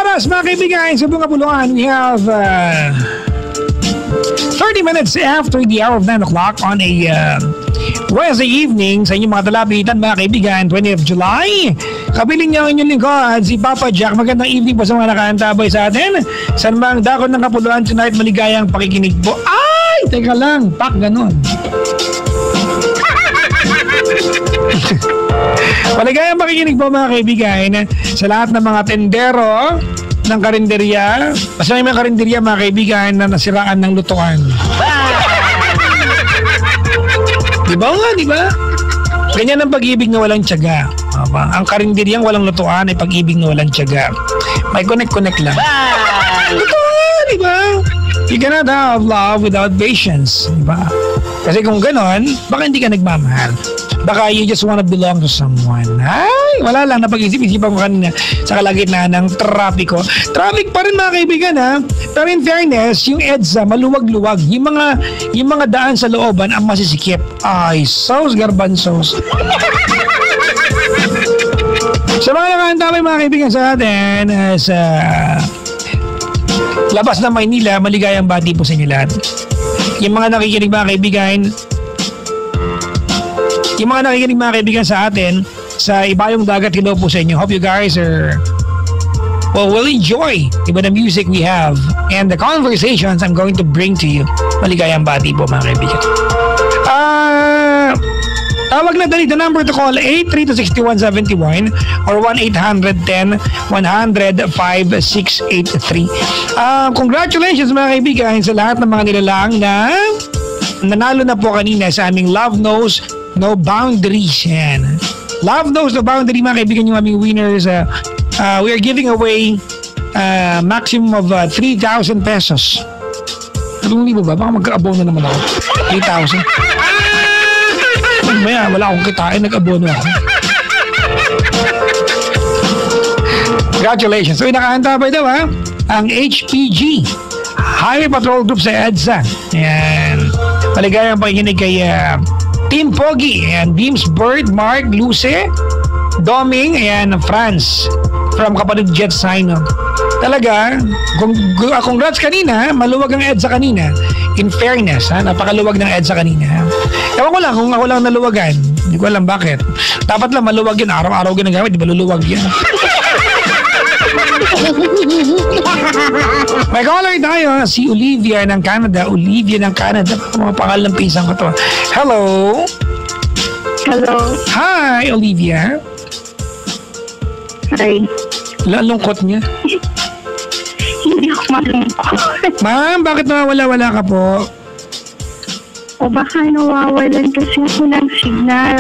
oras mga kaibigan sa buong kapuluan, we have 30 minutes after the hour of 9 o'clock on a Wednesday evening sa inyong mga talapitan mga kaibigan, 20th July. Kapiling niyo ang inyong lingkod, si Papa Jack. Magandang evening po sa mga nakaantabay sa atin. Saan bang dakot ng kapuluan tonight, maligayang pakikinig po. Ay, teka lang, pak, ganun. Maligayang pakikinig po mga kaibigan sa lahat ng mga tendero ng karinderya. Basta may mga karinderya mga kaibigan na nasiraan ng lutuan. Diba nga, diba? Ganyan ang pag-ibig na walang tiyaga. Ang karinderyang walang lutuan ay pag-ibig na walang tiyaga. May connect-connect lang. Lutuan, diba? You cannot have love without patience. Diba? Kasi kung ganon, baka hindi ka nagmamahal. Baka you just wanna belong to someone. Ay, wala lang. Napag-isip-isipan ko kanina sa kalagitnaan ng trapiko. Traffic pa rin mga kaibigan ha. Pero in fairness, yung EDSA maluwag-luwag. Yung mga daan sa looban ang masisikip. Ay, sauce garbanzos. Sa mga nakahantamay mga kaibigan sa atin sa labas ng Maynila, maligayang bati po sa inyo lahat. Yung mga nakikinig mga kaibigan sa atin sa ibayong dagat, hello po sa inyo. Hope you guys will enjoy iba the music we have and the conversations I'm going to bring to you. Maligayang bati po mga kaibigan. Tawag na dali. The number to call 832-6171 or 1-800-10-100-5683. Congratulations mga kaibigan sa lahat ng mga nilalang na nanalo na po kanina sa aming Love Knows No Boundaries. Yan. Love Knows No Boundary mga kaibigan, yung aming winners. We are giving away maximum of 3,000 pesos. Anong libo ba? Baka magka-abono naman ako. 3,000. Maya, wala akong kitain, nag-abono ako. Congratulations. So, nakahantabay daw ha, ang HPG Highway Patrol Group sa EDSA. Ayan. Maligayang pakikinig kay Team Pogi. Ayan. Beams, Bird, Mark, Luce, Doming, ayan, France. From kapatid Jet Sino. Talaga, congrats kanina, maluwag ang EDSA kanina. In fairness, ha, napakaluwag ng EDSA kanina. Ewan ko lang kung ako lang naluwagan. Hindi ko alam bakit. Dapat lang maluwag yun. Araw-araw ginagamit, di ba luluwag yan? May caller tayo, si Olivia ng Canada. Olivia ng Canada. Mga pangalan ng pisang ko to. Hello? Hello? Hi, Olivia. Hi. Lungkot niya. Hindi ako malungkot. Ma'am, bakit nawawala-wala ka po? O baka nawawalan kasi ako ng signal.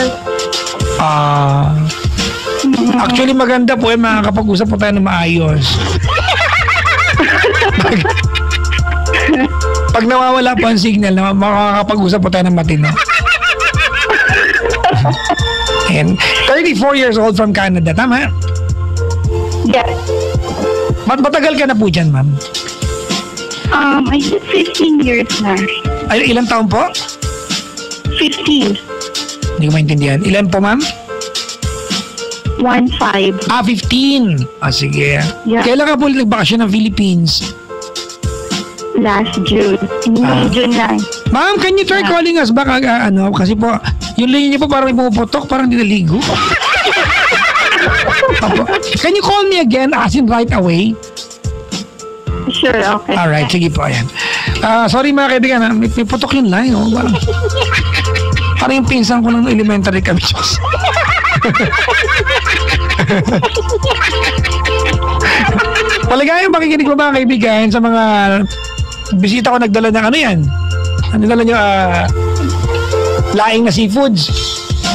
Actually maganda po makakapag-usap po tayo ng maayos. Pag nawawala po ang signal, makakapag-usap po tayo ng matino. And 34 years old from Canada, tama? Yes. Matagal ka na po dyan, ma'am? I said 15 years na. Ay, ilang taon po? 15. Hindi ko maintindihan. Ilan po, ma'am? 15. 15. Sige. Yeah. Kailan ka po nagbakasyon ng Philippines? Last June. June 9. Ma'am, can you try calling us back? Kasi po, yung linya niyo po parang may pumuputok, parang hindi naligo. Can you call me again, as in right away? Sure, okay. Alright, sige po, ayan. Sorry mga kaibigan, may putok yung line. Oh. Parang yung pinsan ko ng elementary kami. Maligayang pakikinig ko mga kaibigan sa mga bisita ko nagdala ng ano yan. Ano dala nyo? Laing na seafoods.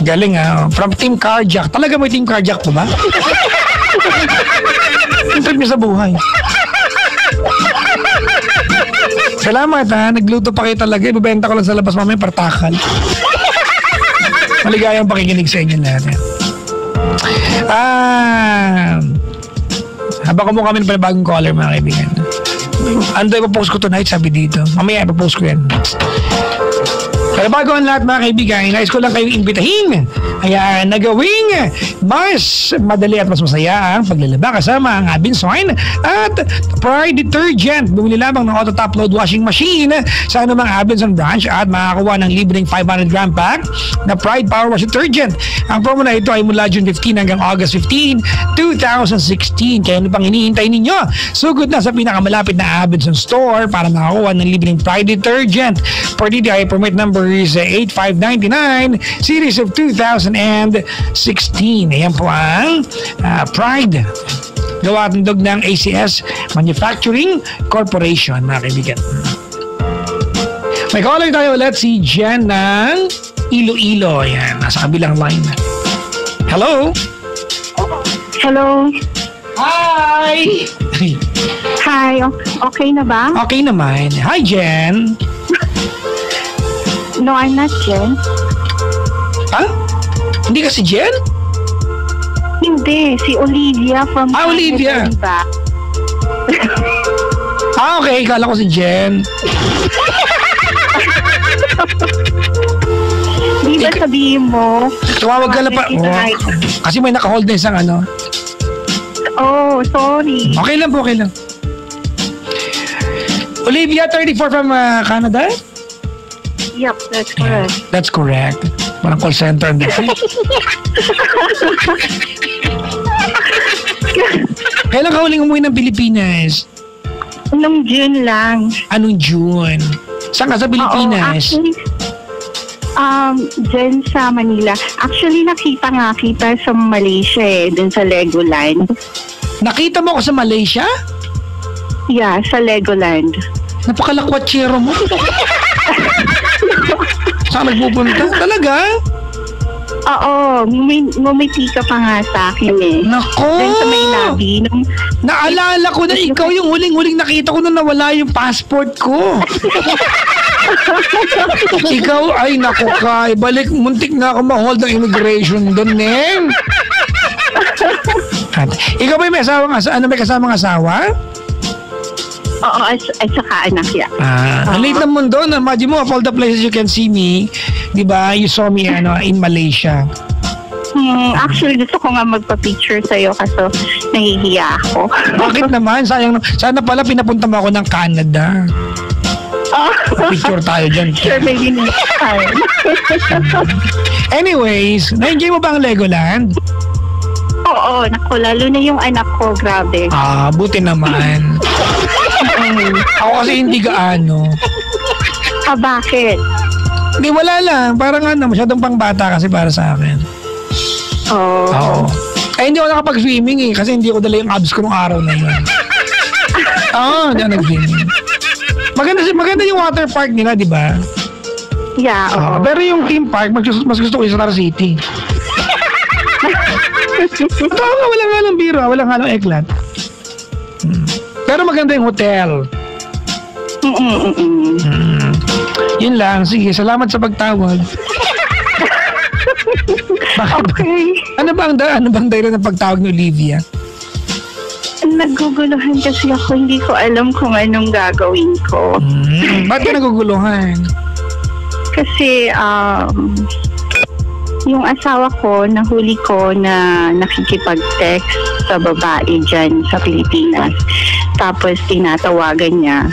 Galing from Team Carjack. Talaga may Team Carjack po ba? Yung trip niya sa buhay. Salamat nagluto pa kayo talaga. Ibibenta ko lang sa labas mamaya partakal. Maligayang pakikinig sa inyo lahat. Habang kumuha kami ng bagong caller mga kaibigan. Ano ipapost ko tonight, sabi dito. Mamaya ipapost ko yan. Pero bago ang lahat mga kaibigan, nais ko lang kayong imbitahin. Ayan, nagawing mas madali at mas masaya ang paglalaba kasama ang Abinson at Pride Detergent. Bumili lamang ng Auto Top Load Washing Machine sa anumang Abinson branch at makakuha ng libreng 500 gram pack na Pride Power Wash Detergent. Ang promo na ito ay mula June 15 hanggang August 15, 2016. Kaya ano pang hinihintay ninyo? Sugod na sa pinakamalapit na Abinson store para makakuha ng libreng Pride Detergent. For DTI permit number is 8599 series of 2016. Ayan po ang Pride. Gawa at tundog ng ACS Manufacturing Corporation, mga kaibigan. May caller tayo ulit, si Jen ng Iloilo. Ayan, nasa kabilang line. Hello? Hello? Hi! Hi, okay na ba? Okay naman. Hi, Jen. No, I'm not Jen. Ha? Hindi ka si Jen? Hindi, si Olivia from... Olivia. Diba? Okay. Kala ko si Jen. Di ba sabihin mo? Tumawag ka na pa. Kasi may naka-hold na isang ano. Oh, sorry. Okay lang po, okay lang. Olivia, 34 from Canada? Yep, that's correct. That's correct. Parang call center. Kailan ka huling umuwi ng Pilipinas? Nung June lang. Anong June? Saan ka sa Pilipinas? Actually, dyan sa Manila. Actually, nakita nga kita sa Malaysia dun sa Legoland. Nakita mo ako sa Malaysia? Yeah, sa Legoland. Napakalakwatsyero mo. Saan nagpupunta? Talaga? Oo, ngumiti ka pa nga sa akin Nako! Dun sa may labi. Naalala ko na ikaw yung huling-huling nakita ko na nawala yung passport ko. Ikaw, ay naku ka, balik, muntik na ako ma-hold ng immigration doon, Neng. Ikaw ba may kasamang asawa? Oo, at saka anak yan. Ang late ng mundo, imagine mo, of all the places you can see me, di ba, you saw me in Malaysia. Actually, gusto ko nga magpa-picture sa'yo kaso nahihiya ako. Bakit naman? Sayang, sana pala pinapunta mo ako ng Canada. Picture tayo dyan. Sure, maybe next time. Anyways, na-enjoy mo ba ang Legoland? Oo, naku, lalo na yung anak ko, grabe. Buti naman. Ako kasi hindi gaano. Bakit? Hindi, wala lang. Parang masyadong pangbata kasi para sa akin. Oo. Hindi ako nakapag-swimming kasi hindi ko dala yung abs ko nung araw na yun. Hindi ako nag-swimming. Maganda yung water park nila, di ba? Yeah, oo. Pero yung theme park, mas gusto ko yung Star City. Ito nga, walang halong biro, walang halong eklat. Pero maganda yung hotel. Yun lang. Sige, salamat sa pagtawag. Okay. Ano bang dahilan ng pagtawag ni Olivia? Naguguluhan kasi ako. Hindi ko alam kung anong gagawin ko. Ba't ka naguguluhan? Kasi, yung asawa ko, nahuli ko na nakikipag-text sa babae dyan sa Pilipinas. Tapos tinatawagan niya.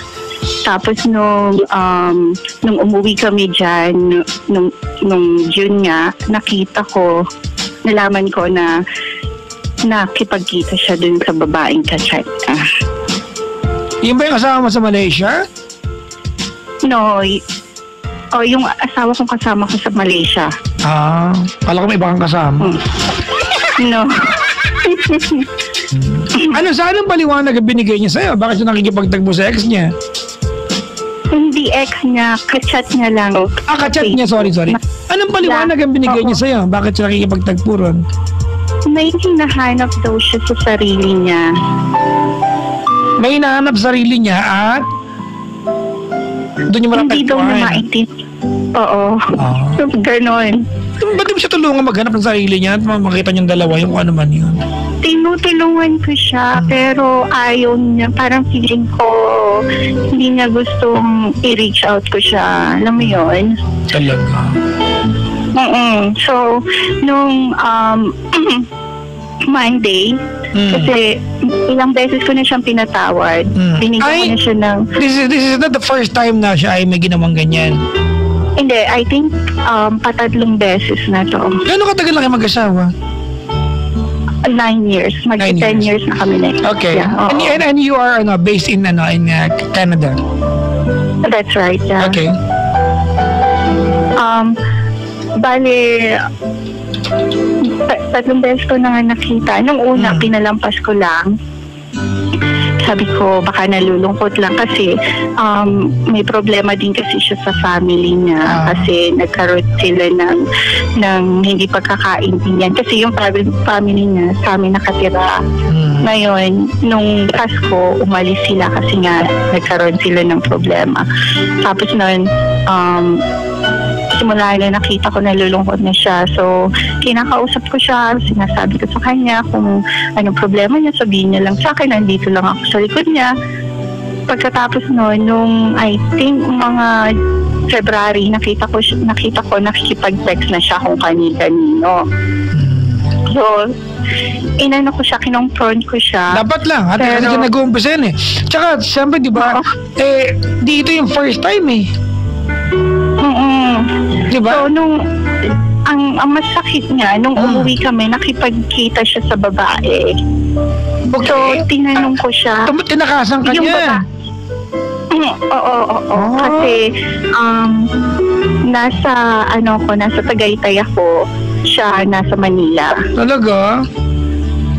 Tapos nung umuwi kami dyan, nung June nga, nalaman ko na nakipagkita siya dun sa babaeng ka-chat. Yung ba yung kasama mo sa Malaysia? No, yung asawa kong kasama ko sa Malaysia. Kala ko may ibang kasama. No. Saan ang paliwanag ang binigay niya sa'yo? Bakit siya nakikipagtagpo sa ex niya? Hindi ex niya, ka-chat niya lang. Ka-chat niya, sorry. Anong paliwanag ang binigay niya sa'yo? Bakit siya nakikipagtagpo ron? May hinahanap daw siya sa sarili niya. May hinahanap sa sarili niya at doon niya Hindi daw na maintindihan. Oo. Ganon. Ba't di mo siya tulungan maghanap ng sarili niya at makita niyong dalawa yung ano man yun? tinutulungan ko siya, pero ayaw niya. Parang feeling ko, hindi niya gustong i-reach out ko siya. Alam mo yun? Talaga. So, nung Monday, kasi ilang beses ko na siyang pinatawad. Binigyan ko na siya ng... This is not the first time na siya ay may ginawang ganyan. Hindi, I think patatlong beses na to. Gano'ng katagal na kayo mag-asawa? 9 years. 9 10 years na kami next. Okay. Yeah, And you are based in Canada? That's right, yeah. Okay. Bale, tatlong beses ko na nga nakita. Nung una, pinalampas ko lang. Sabi ko, baka nalulungkot lang kasi may problema din kasi siya sa family niya kasi nagkaroon sila ng hindi pagkakaintindihan kasi yung family niya sa amin nakatira. Ngayon, nung Pasko, umalis sila kasi nga nagkaroon sila ng problema. Tapos noon, simula na nakita ko nalulungkot na siya. So, kinakausap ko siya, sinasabi ko sa kanya kung anong problema niya, sabihin niya lang sa akin, nandito lang ako sa likod niya. Pagkatapos noon, nung I think mga February, nakita ko nakikipag-text na siya kung kanino. So, inano ko siya, kinonfront ko siya. Dapat lang, kasi nag-uumpisa yan eh. Tsaka, siyempre, di ba, di ito yung first time eh. Diba? So, ang masakit niya, nung umuwi kami, nakipagkita siya sa babae. Okay. So, tinanong ko siya. Tinakasan ka niya? Oo. Kasi, nasa Tagaytay ako, siya nasa Manila. Talaga?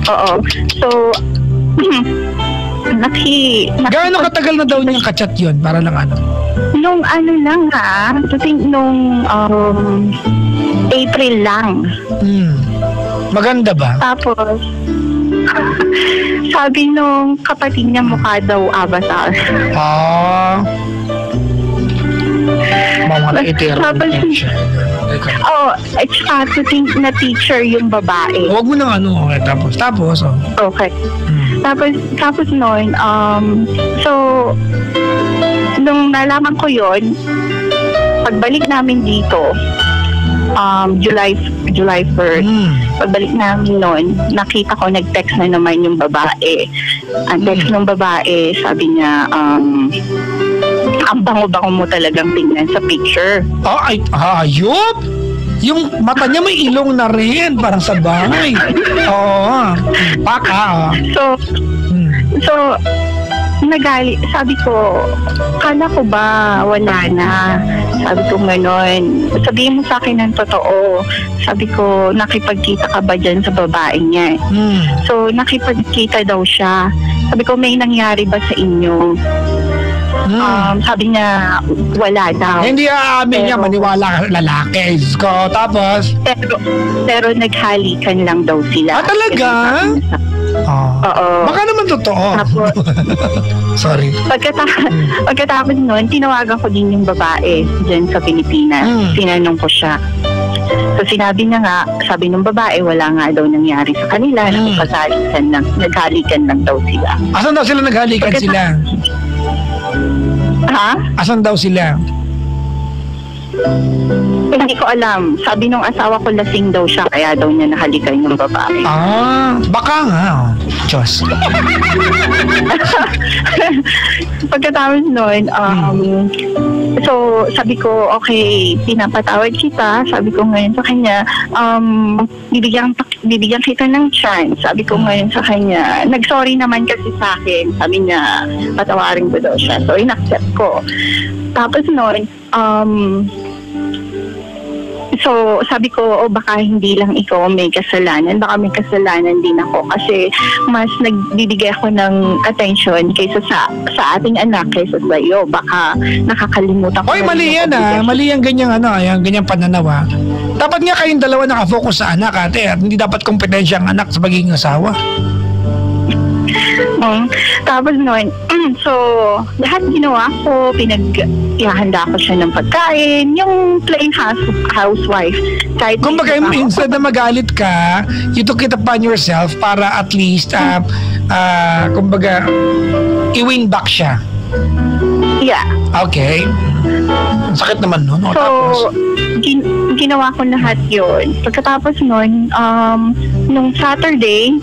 Oo. So, gaano katagal na daw niyang kachat yun? Para lang ano? Nung nung April lang. Maganda ba? Tapos, sabi nung kapatid niya mukha daw avatar. Mga na-itero. At saka to think na teacher yung babae. Huwag mo nang tapos. Okay. Tapos noon, so, nung nalaman ko yon, pagbalik namin dito, July 1st, pagbalik namin noon, nakita ko nag-text na naman yung babae. Ang text ng babae, sabi niya, ang bango-bango mo talagang tingnan sa picture. Hayop! Yung mata niya may ilong na rin, parang sa bahay. Oo. Paka. So, nagali. Sabi ko, kala ko ba wala na? Sabi ko gano'n. Sabihin mo sa akin ng totoo. Sabi ko, nakipagkita ka ba dyan sa babae niya? So, nakipagkita daw siya. Sabi ko, may nangyari ba sa inyo? Sabi niya, wala daw. Hindi aamin niya, maniwala lalaki. Tapos? Pero naghalikan lang daw sila. Talaga? Oo. Baka naman totoo. Tapos, sorry. Pagkatapos noon, tinawagan ko din yung babae dyan sa Pilipinas. Tinanong ko siya. So sinabi niya nga, sabi ng babae, wala nga daw nangyari sa kanila. Naghalikan lang daw sila. Asan daw sila naghalikan sila? Ha? Asan daw sila? Hindi ko alam. Sabi nung asawa ko, lasing daw siya, kaya daw niya nahalikan yung babae. Baka nga. Diyos. Pagkatapos nun, so sabi ko, okay, pinapatawad kita. Sabi ko ngayon sa kanya, bibigyan kita ng chance. Sabi ko ngayon sa kanya, nag-sorry naman kasi sa akin. Sabi niya, patawarin ko daw siya. So, in-accept ko. Tapos nun, so sabi ko, baka hindi lang ikaw may kasalanan, baka may kasalanan din ako kasi mas nagbibigay ako ng attention kaysa sa ating anak kaysa sa iyo. Baka nakakalimutan ko. Mali yan mali yan ganyang ganyang pananaw. Dapat nga kayong dalawa nakafocus sa anak, ate, at hindi dapat kompetensya ang anak sa pagiging asawa. Tapos noon, so, lahat ginawa ko, ihahanda ko siya ng pagkain, yung plain housewife. Kahit Kumbaga, instead na magalit ka, you took it upon yourself para at least, kumbaga, i-win back siya. Yeah. Okay. Ang sakit naman nun. So, Tapos, ginawa ko lahat yun. Pagkatapos nun, nung Saturday,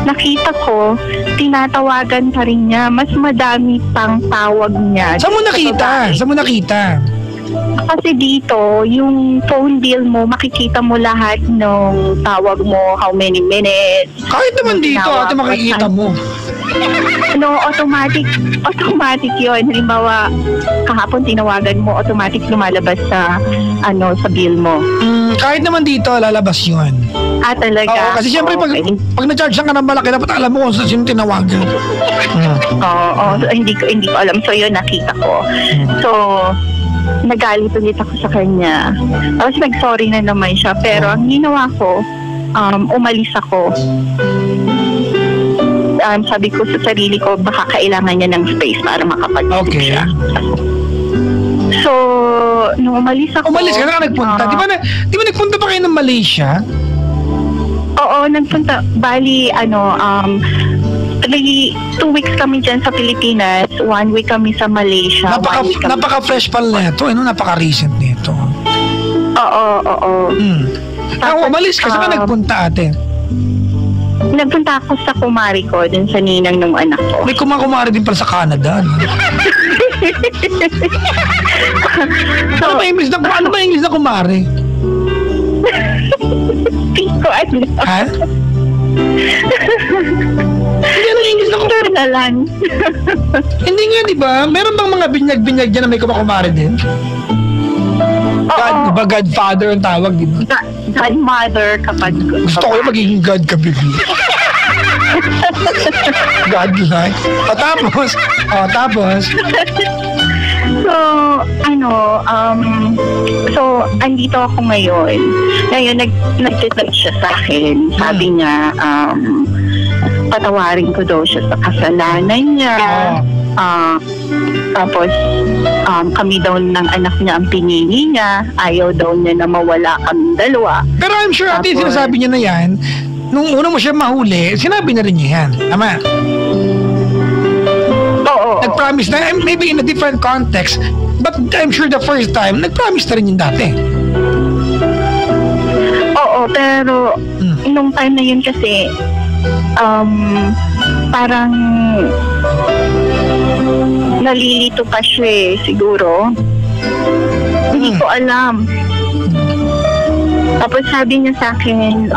nakita ko, tinatawagan pa rin niya. Mas madami pang tawag niya. saan mo nakita? Saan mo nakita? Kasi dito, yung phone bill mo, makikita mo lahat ng tawag mo, how many minutes. Kahit naman dito, ate, makikita mo. No, automatic yun. Halimbawa, kahapon tinawagan mo, automatic lumalabas sa bill mo. Kahit naman dito, lalabas yun. Talaga? Oo, kasi siyempre pag na-charge ka ng malaki, dapat alam mo kung sino tinawagan. Oo, so, hindi ko alam. So, yun, nakita ko. So, nagalit ulit ako sa kanya. Tapos nag-sorry na naman siya. Pero ang ginawa ko, umalis ako. Sabi ko sa sarili ko, baka kailangan niya ng space para makapag-isip siya. So, nung umalis ako... Umalis ka na nagpunta? Di ba nagpunta pa kayo ng Malaysia? Oo, nagpunta. Bali, 2 weeks kami dyan sa Pilipinas, 1 week kami sa Malaysia. Napaka-fresh pala nito, napaka-recent nito. Oo. Umalis ka, saan ka nagpunta, ate? Nagpunta ako sa kumari ko, dun sa ninang ng anak ko. May kumari din pala sa Canada, no? Ano ba English na kumari? Hindi ko alam. Ha? Hindi ano English na kumari? Na lang. Hindi nga, di ba? Meron bang mga binyag-binyag dyan na may kumari din? Godfather ang tawag, di ba? Godmother kapag... Gusto ko yung magiging God ka bigla. God-like. Tapos? So, andito ako ngayon. Ngayon, nag-text siya sa akin. Sabi niya, patawarin ko daw siya sa kasalanan niya. Tapos, kami daw ng anak niya ang pinili niya. Ayaw daw niya na mawala kaming dalawa. Pero I'm sure ate, sinasabi niya na yan. Nung una mo siya mahuli, sinabi na rin niya yan. Tama? Oo. Nag-promise na, maybe in a different context, but I'm sure the first time, nag-promise na rin yung dati. Oo, pero nung time na yun kasi, parang nalilito pa siya siguro. Hindi ko alam. Tapos sabi niya sa akin,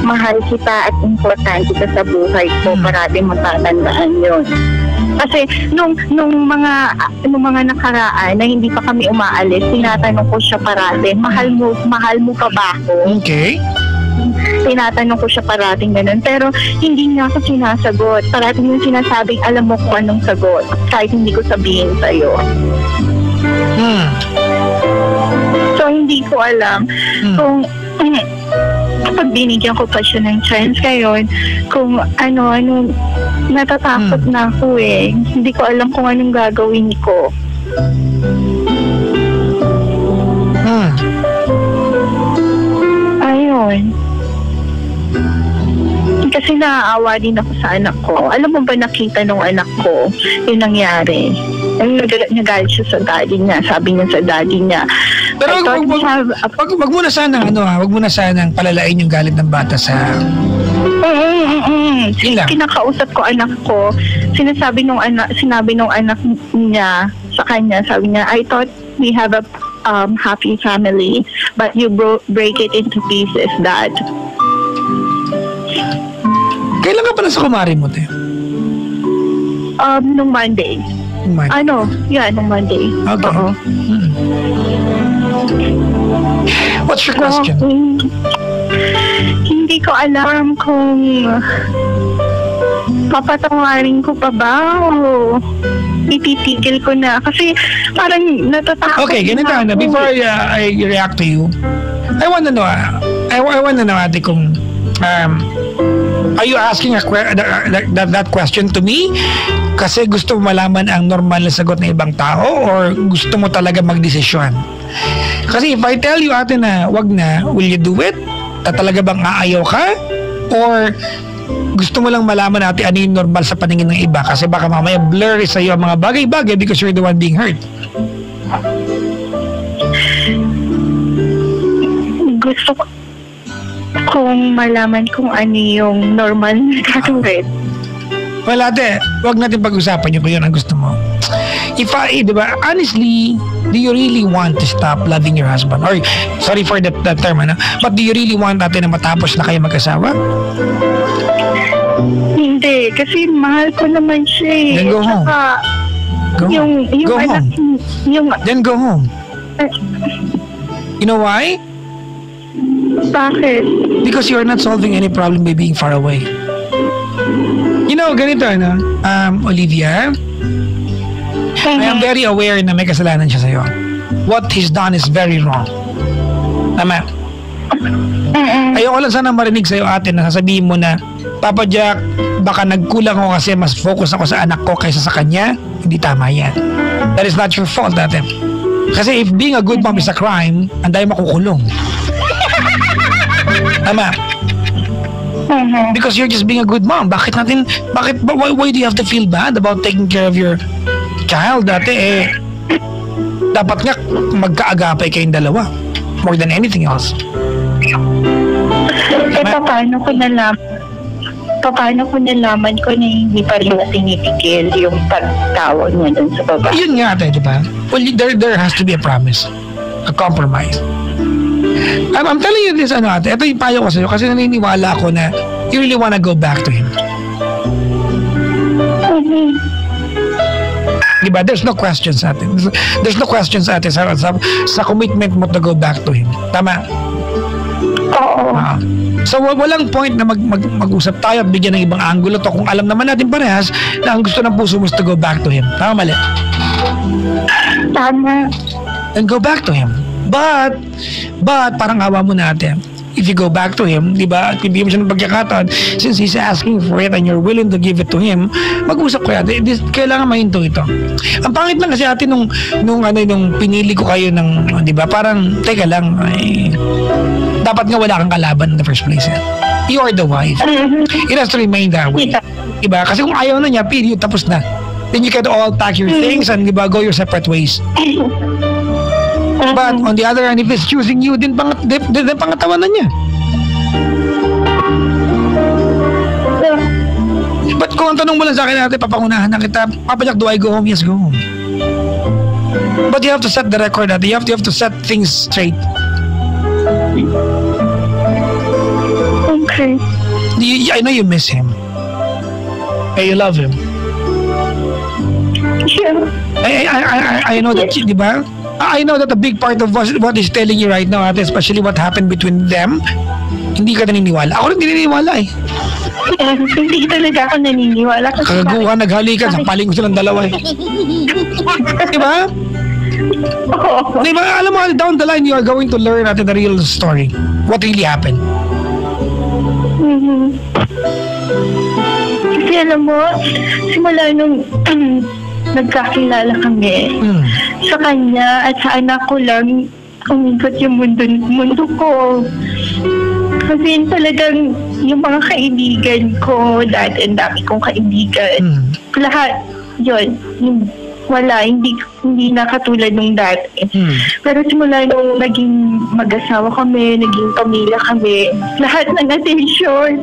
mahal kita at importante ka sa buhay ko, parati matatandaan yun. Kasi nung mga nakaraan na hindi pa kami umaalis, tinatanong ko siya parati, mahal mo pa ba ako? Okay. Tinatanong ko siya parating ganun. Pero hindi niya ako sinasagot. Parating yung sinasabing alam mo kung anong sagot. Kahit hindi ko sabihin sa'yo. So, hindi ko alam kung pag binigyan ko pa siya ng chance ngayon, kung ano, natatakot na ako eh. Hindi ko alam kung anong gagawin ko. Ayun. Kasi naaawa din ako sa anak ko. Alam mo ba nakita nung anak ko yung nangyari? Nagalit siya sa daddy niya. Sabi niya sa daddy niya. Pero wag mo na sanang palalain yung galit ng bata sa... Kinakausap ko anak ko. Sinabi nung anak niya sa kanya, sabi niya, I thought we have a happy family, but you break it into pieces, Dad. Kailan ka pala sa kumari mo, te? Nung Monday. Nung Monday. Okay. Oo. What's your question? Hindi ko alam kung papatawarin ko pa ba o ititigil ko na. Kasi parang natatakot. Okay, ganito na. Before I react to you, I wanna know ate kung Are you asking that question to me? Kasi gusto mo malaman ang normal na sagot ng ibang tao or gusto mo talaga magdesisyon? Kasi if I tell you ate na wag na, will you do it? Talaga bang aayaw ka? Or gusto mo lang malaman natin ano yung normal sa paningin ng iba? Kasi baka mamaya blurry sa'yo ang mga bagay-bagay because you're the one being hurt. Gusto kong malaman kung ano yung normal na gagawin. Well, ate, wag natin pag-usapan yung kung yun ang gusto mo. Di ba, honestly, do you really want to stop loving your husband? Or, sorry for that term, but do you really want natin na matapos na kayo mag-asawa? Hindi, kasi mahal ko naman siya eh. Then go home. Go home. Then go home. You know why? Bakit? Because you're not solving any problem by being far away. You know, ganito, Olivia, I am very aware na may kasalanan siya sa'yo. What he's done is very wrong. Tama? Ayoko lang sana marinig sa'yo ate na sasabihin mo na, Papa Jack, baka nagkulang ako kasi mas focus ako sa anak ko kaysa sa kanya. Hindi tama yan. That is not your fault, ate. Kasi if being a good mom is a crime, anday makukulong. Tama? Because you're just being a good mom. Why do you have to feel bad about taking care of your child? Dati dapat nga magkaagapay kayong dalawa more than anything else. Paano ko nalaman ko na hindi pa rin na tinitigil yung pagtawag niya dun sa baba? Yun nga ate, di ba? Well, there has to be a promise, a compromise. I'm telling you this, ate, ito yung payo ko sa'yo kasi naniniwala ako na you really wanna go back to him. Diba? There's no questions ate. There's no questions ate sa commitment mo to go back to him. Tama? Oo. So walang point na mag-usap tayo at bigyan ng ibang angulo to kung alam naman natin parehas na ang gusto ng puso mo is to go back to him. Tama, mali? Tama. And go back to him. But parang awa mo natin. If you go back to him, di ba, at bibigyan mo siya ng pagkakataon, since he's asking for it and you're willing to give it to him, mag-usap kayo. Kailangan mahinto ito. Ang pangit lang kasi ate nung pinili ko kayo ng, di ba, parang, teka lang, dapat nga wala kang kalaban in the first place. You are the wife. It has to remain that way. Di ba? Kasi kung ayaw na niya, period, tapos na. Then you can all pack your things and, di ba, go your separate ways. But on the other hand, if he's choosing you, din pangatawanan niya. But kung ang tanong mo lang sa akin natin, papangunahan na kita, Papa Jack, do I go home? Yes, go home. But you have to set the record natin. You have to set things straight. Okay. I know you miss him. And you love him. Yeah. I know that, di ba? I know that a big part of what he's telling you right now, ate, especially what happened between them, hindi ka naniniwala. Ako rin hindi naniniwala eh. Hindi talaga ako naniniwala. Kagaguhan, naghalikan, sampaling ko silang dalawa eh. Diba? Oo. Diba, alam mo, down the line, you are going to learn the real story. What really happened. Kasi alam mo, simula nung nagkakilala kami, sa kanya at sa anak ko lang umikot yung mundo ko. Kasi talagang yung mga kaibigan ko, dati ang dami kong kaibigan, lahat, yun, wala, hindi na katulad nung dati. Pero simula nung naging mag-asawa kami, naging pamilya kami, lahat ng attention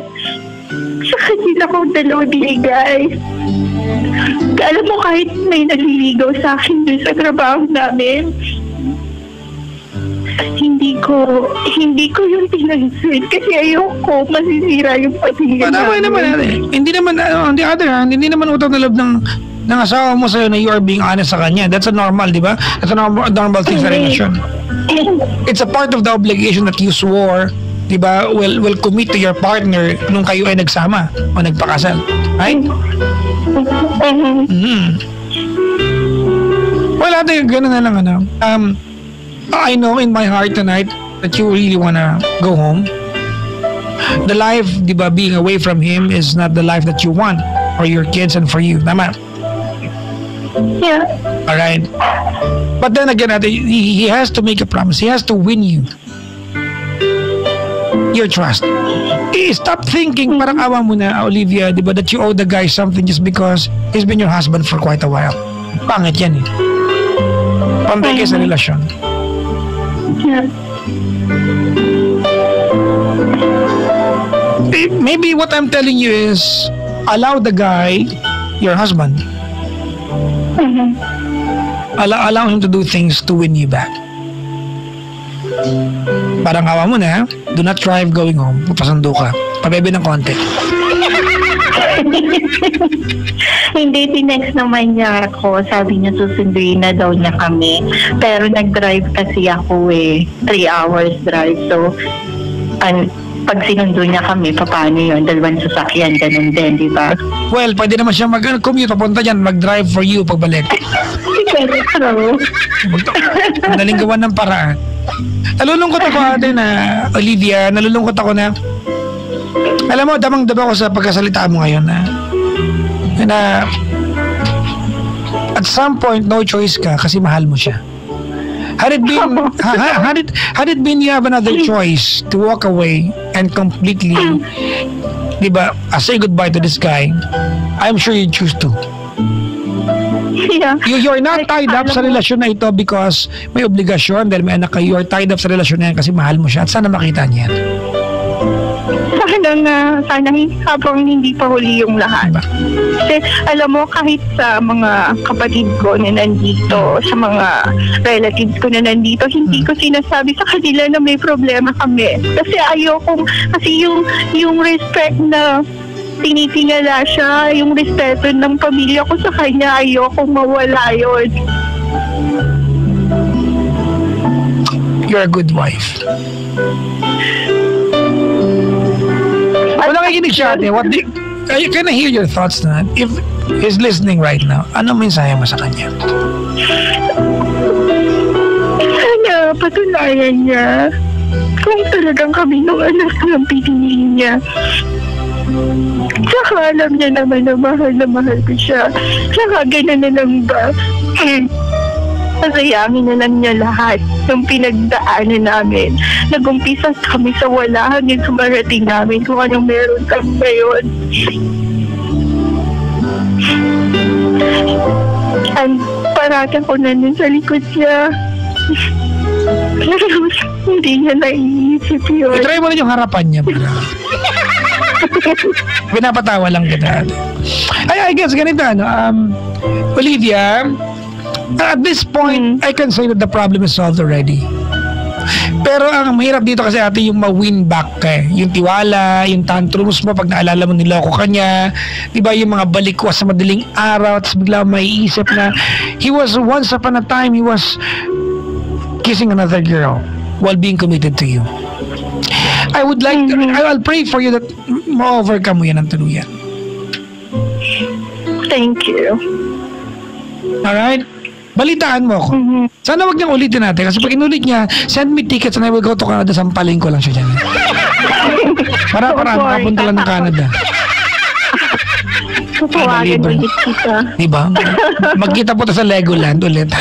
sa kanila kong dalawa binigay. Alam mo, kahit may naliligaw sa akin dun sa trabaho namin, hindi ko yung pinansin kasi ayoko masisira yung pamilya namin. Hindi naman, on the other hand, hindi naman utang na loob ng asawa mo sa'yo na you are being honest sa kanya. That's a normal, di ba? That's a normal thing sa relasyon. It's a part of the obligation that you swore, di ba, will commit to your partner nung kayo ay nagsama o nagpakasal. Right? Well, ate, gano'n na lang, I know in my heart tonight that you really wanna go home. the life, di ba, being away from him is not the life that you want for your kids and for you. Tama? Yeah. Alright? But then again, he has to make a promise. He has to win you. Your trust. Stop thinking, parang awa mo na, Olivia, di ba, that you owe the guy something just because he's been your husband for quite a while. Pangit yan eh. Pantay kayo sa relasyon. Yeah. Maybe what I'm telling you is allow the guy, your husband, allow him to do things to win you back. Parang awa mo na, do not drive going home. Papasundo ka. Pabebe ng konti. Hindi, tinext naman niya ako. Sabi niya susunduin na daw niya kami. Pero nag-drive kasi ako 3 hours drive. So, pag sinundo niya kami, paano yun? Dalawang sasakyan, ganun din, di ba? Well, pwede naman siya mag-commute, papunta dyan, mag-drive for you pagbalik. Pero true. Madaling gawan ng paraan. Nalulungkot ako ate na, Olivia, nalulungkot ako na, alam mo, damang-dama ko sa pagkasalita mo ngayon na at some point, no choice ka kasi mahal mo siya. Had it been you have another choice to walk away and completely, di ba, say goodbye to this guy, I'm sure you'd choose to. Yeah. You're not tied up sa relasyon na ito because may obligasyon dahil may anak kayo. You're tied up sa relasyon na yan kasi mahal mo siya at sana makita niya yan. Sana habang hindi pa huli yung lahat. Diba? Kasi alam mo, kahit sa mga kapatid ko na nandito, sa mga relatives ko na nandito, hindi ko sinasabi sa kanila na may problema kami. Kasi ayokong, kasi yung respect na tinitingala siya, yung respeto ng pamilya ko sa kanya, ayokong mawala yun. You're a good wife. Wala nakikinig siya ate. Can I hear your thoughts na? If he's listening right now, ano mensahe mo sa kanya? Sana patunayan niya kung talagang kami nung anak ng pinili niya. Tsaka alam niya naman na mahal ko siya. Tsaka gano'n na lang ba? Masayangin na lang niya lahat ng pinagdaanan namin. Nag-umpisa kami sa wala hanggang sumarating namin kung anong meron kami ngayon. And parata ko na nun sa likod niya. Pero hindi niya naiisip yun. I-try mo rin yung harapan niya. Pinapatawa lang kita. I guess ganito Olivia, at this point, I can say that the problem is solved already. Pero ang mahirap dito kasi ate yung ma-win back yung tiwala, yung tantrums mo pag naalala mo niloko ka niya, diba yung mga balikwas sa madaling araw at bigla may isip na once upon a time he was kissing another girl while being committed to you. I would like I'll pray for you that ma-overcome mo yan ang tuluyan. Thank you. Alright? Balitaan mo ako. Sana wag niyang ulitin natin kasi pag inulit niya, send me tickets and I will go to Canada. Sampalin ko lang siya dyan. Para makapunta lang ng Canada. Tawagan ulit kita. Diba? Magkita po sa Legoland ulit.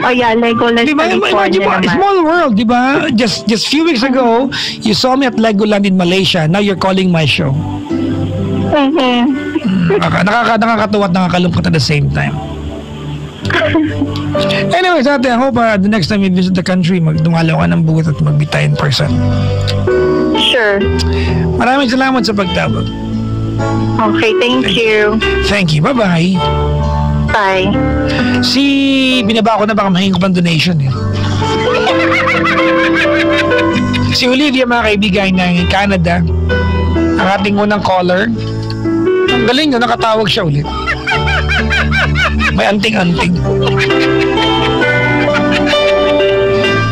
Oh yeah, Legoland, diba? California naman. Small world, diba? Just few weeks ago, you saw me at Legoland in Malaysia. Now you're calling my show. Nakakatuwa at nakakalungkot at the same time. Anyways, ate, I hope the next time you visit the country, magdungalaw ka ng buwit at magbita in person. Sure. Maraming salamat sa pagtawag. Okay, thank you. Thank you. Bye-bye. Bye. Binaba ko na baka mahingin ko pang donation Si Olivia, mga kaibigan ng Canada, ang ating unang caller. Ang galing na nakatawag siya ulit. May anting-anting.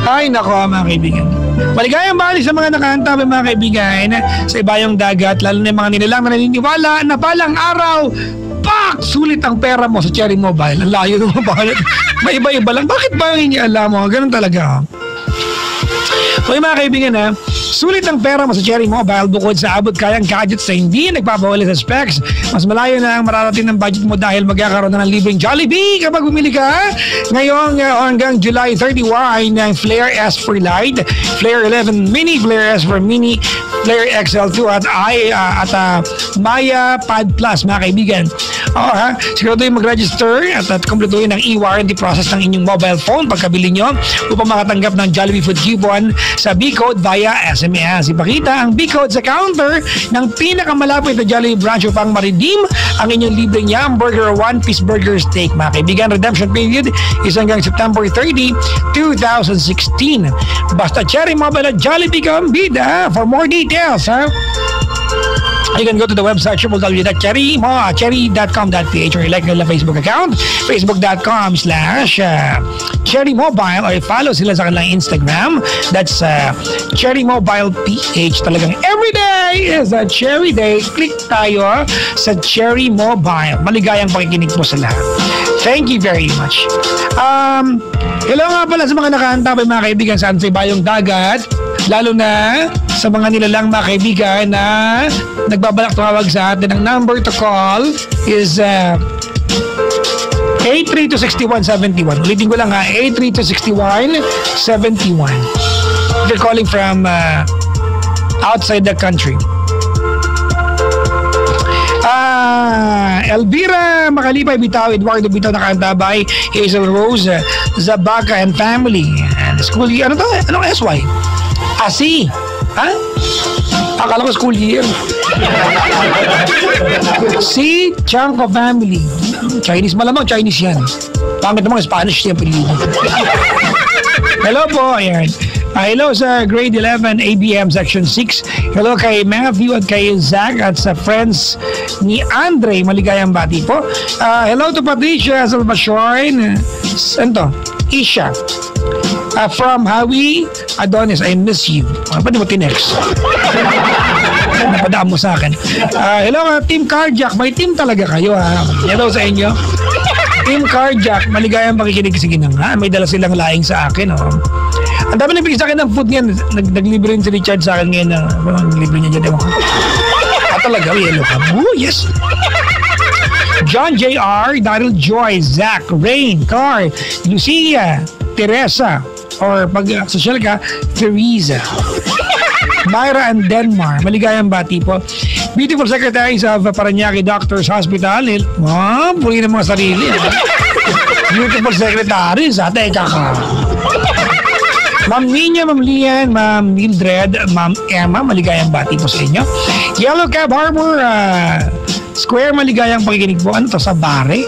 Ay, nako mga kaibigan. Maligayang bali sa mga nakahantabi mga kaibigan sa ibayong dagat, lalo na yung mga nilalang na naniniwala na palang araw, pak! Sulit ang pera mo sa Cherry Mobile. Ang layo ng mga balat. May iba-iba lang. Bakit ba hindi alam mo? Ganun talaga. Okay mga kaibigan ha, sulit ang pera mo sa Cherry Mobile bukod sa abot kayang gadgets na hindi nagpapawala sa specs. Mas malayo na ang mararating ng budget mo dahil magkakaroon na ng libreng Jollibee kapag bumili ka. Ngayong hanggang July 31 ng Flare S for Light, Flare 11 Mini, Flare S for Mini, Flare XL2 at Maya Pad Plus mga kaibigan. Oo ha, sigurado yung mag-register at kumpletuhin ang e-warranty process ng inyong mobile phone pagkabili nyo upang makatanggap ng Jollibee Food Coupon sa B-Code via SMS. Ipakita ang B-Code sa counter ng pinakamalapit na Jollibee branch upang ma-redeem ang inyong libreng Yum Burger o One Piece Burger Steak. Mga kaibigan, redemption period is hanggang September 30, 2016. Basta Cherry Mobile at Jollibee ka ang bida. For more details, ha? You can go to the website www.cherry.com.ph or like nila Facebook account, facebook.com/Cherry Mobile or follow sila sa kanilang Instagram. That's Cherry Mobile PH. Talagang everyday is a Cherry Day. Click tayo sa Cherry Mobile. Maligayang pakikinig po sa lahat. Thank you very much. Hello nga pala sa mga nakaantabay mga kaibigan sa Bayong Dagat. Lalo na sa mga nilalang mga kaibigan na nagbabalak tumawag sa atin. Ang number to call is 832-6171. Ulitin ko lang ha, 832-6171. They're calling from outside the country. Elvira Makalipay Bitaw, Eduardo Bitaw nakaantabay, Hazel Rose Zabaca and family. And school year, ano to? Anong SY? Asi. Ha? Akala ko school year. Si Chanko family. Chinese, malamang Chinese yan. Pangit naman, Spanish yung pilihan. Hello po, ayan. Hello sa grade 11 ABM section 6. Hello kay Matthew at kay Zach at sa friends ni Andre. Maligayang bati po. Hello to Patricia Salvacion. Ento, Isha. From Hawi Adonis, I miss you. Pwede mo tinext. Napadaan mo sa akin. Hello Team Cardiac. May team talaga kayo ha. Hello sa inyo. Team Cardiac. Maligayang pakikinig. Sige na nga. May dala silang laing sa akin. Oh. Ang dami nagbigay sa akin ng food niyan. Naglibre rin si Richard sa akin ngayon. Naglibre niya dyan. Talaga. Hello ka. Oh, yes. John J.R., Daryl Joy, Zach, Rain, Car, Lucia, Teresa, or pag social ka, Teresa. Myra and Denmar. Maligayang bati po. Beautiful secretaries of Paranaque Doctors Hospital. Puli ng mga sarili. Beautiful secretaries. Ate, kaka. Ma'am Nina, Ma'am Lian, Ma'am Mildred, Ma'am Emma. Maligayang bati po sa inyo. Yellow Cab Harbor Square. Maligayang pakikinig po. Ano to? Sa Bare?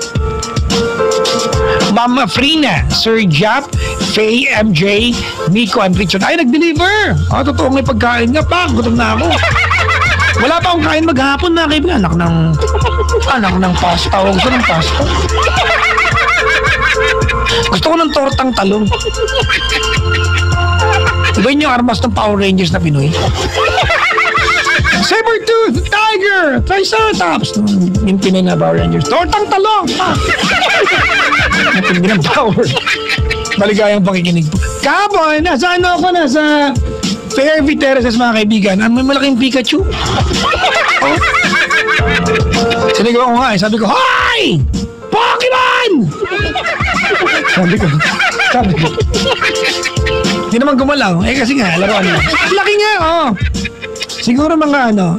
Ma'am Frina, Sir Jap, Faye, MJ, Nico, and Richard. Ay, nag-deliver! Totoo may pagkain nga pa. Gutom na ako. Wala pa akong kain maghapon na kaibigan. Anak ng pasta. Gusto ng pasta. Gusto ko ng tortang talong. Diba yun yung armas ng Power Rangers na Pinoy? Sabertooth, Tiger, Triceratops. Yung Pinoy na Power Rangers. Tortang talong! Matindi ng power. Maligayang pakikinig po. Kapon, nasa ano ako? Nasa Fairview Terraces mga kaibigan. May malaking Pikachu. Oh. Sinigaw ko nga sabi ko, Hoy! Pokemon! Sabi ko. Hindi naman gumalaw. Kasi nga, laruan nila. Laki nga, Siguro mga ano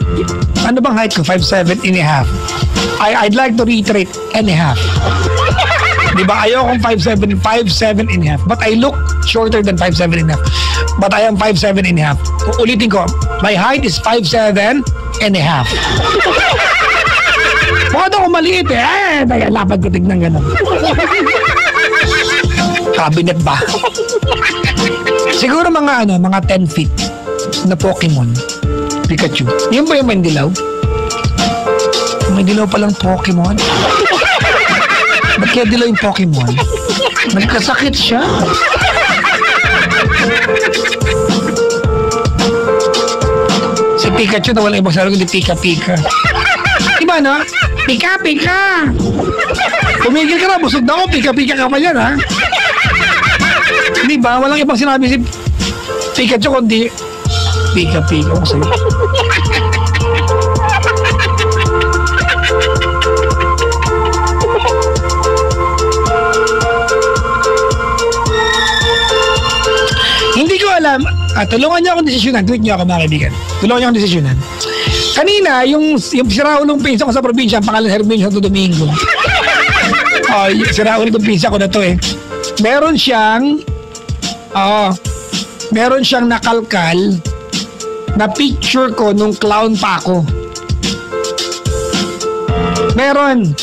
bang height ko? 5'7 and a half. I'd like to reiterate and a half. Diba? Ayokong 5'7 and a half. But I look shorter than 5'7 and a half. But I am 5'7 and a half. Ulitin ko, my height is 5'7 and a half. Mukha daw ko maliit lapad ko tignan gano'n. Cabinet ba? Siguro mga 10 feet na Pokemon. Pikachu. Yun ba yung may dilaw? May dilaw palang Pokemon. Ba't kaya dilaw yung Pokemon? Nagkasakit siya. Si Pikachu na wala ibang sarang kundi Pika-Pika. Diba no? Pika-Pika! Tumigil ka na, busog na ako. Pika-Pika ka pa yan ha? Diba? Walang ibang sinabi si Pikachu kundi Pika-pika ko sa'yo. Hindi ko alam. Tulungan niyo akong desisyonan. Tweet niyo ako mga kaibigan. Tulungan niyo akong desisyonan. Kanina, yung si Raulong pinsa ko sa probinsya, ang pangalan Herminio Santo Domingo. Si Raul itong pinsa ko na to eh. Meron siyang nakalkal na picture ko nung clown pa ako. Meron.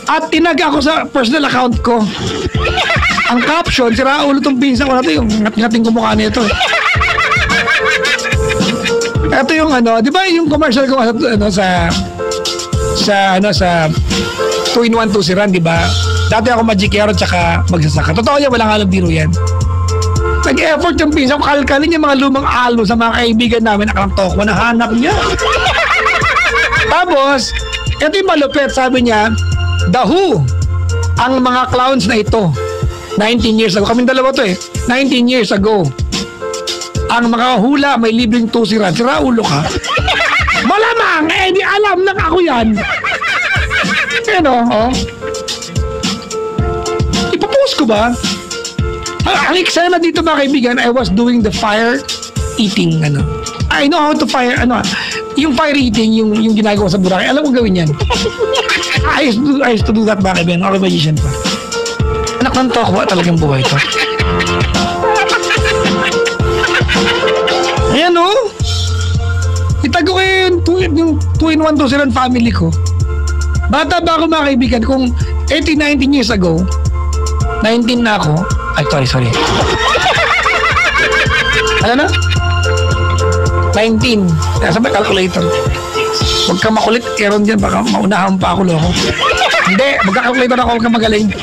At tinag ako sa personal account ko. Ang caption, si Raul itong pinsa ko na to, yung ngat-ngating kumukha nito. Ito yung di ba yung commercial ko sa 2-in-1 tusiran, di ba? Dati ako magikero tsaka magsasaka. Totoo yan, walang halong biro yan. Nag-effort yung pinsa ko, kalkalin yung mga lumang alo sa mga kaibigan namin, akalang tokwa, nahanap niya. Tapos, ito yung malupit, sabi niya, The Who, ang mga clowns na ito, 19 years ago, kaming dalawa to 19 years ago, ang mga hula may libreng tusiran. Si Raulo ka? Malamang, di alam na ako yan. Ipapost ko ba? Ang eksena dito mga kaibigan, I was doing the fire eating, I know how to fire, yung fire eating, yung ginagawa sa Boracay, alam ko gawin yan. I used to do that mga kaibigan, ako magician pa. Anak ng tokwa, talagang buhay to. Ayan itago ko yung 2-in-1 tusiran family ko. Bata ba ako mga kaibigan, kung 19 years ago, 19 na ako, sorry. Ano na? 19. Nasa may calculator. Huwag ka makulit, Aaron dyan, baka maunahan pa ako loko. Hindi, magka-calculator ako, huwag ka magaling.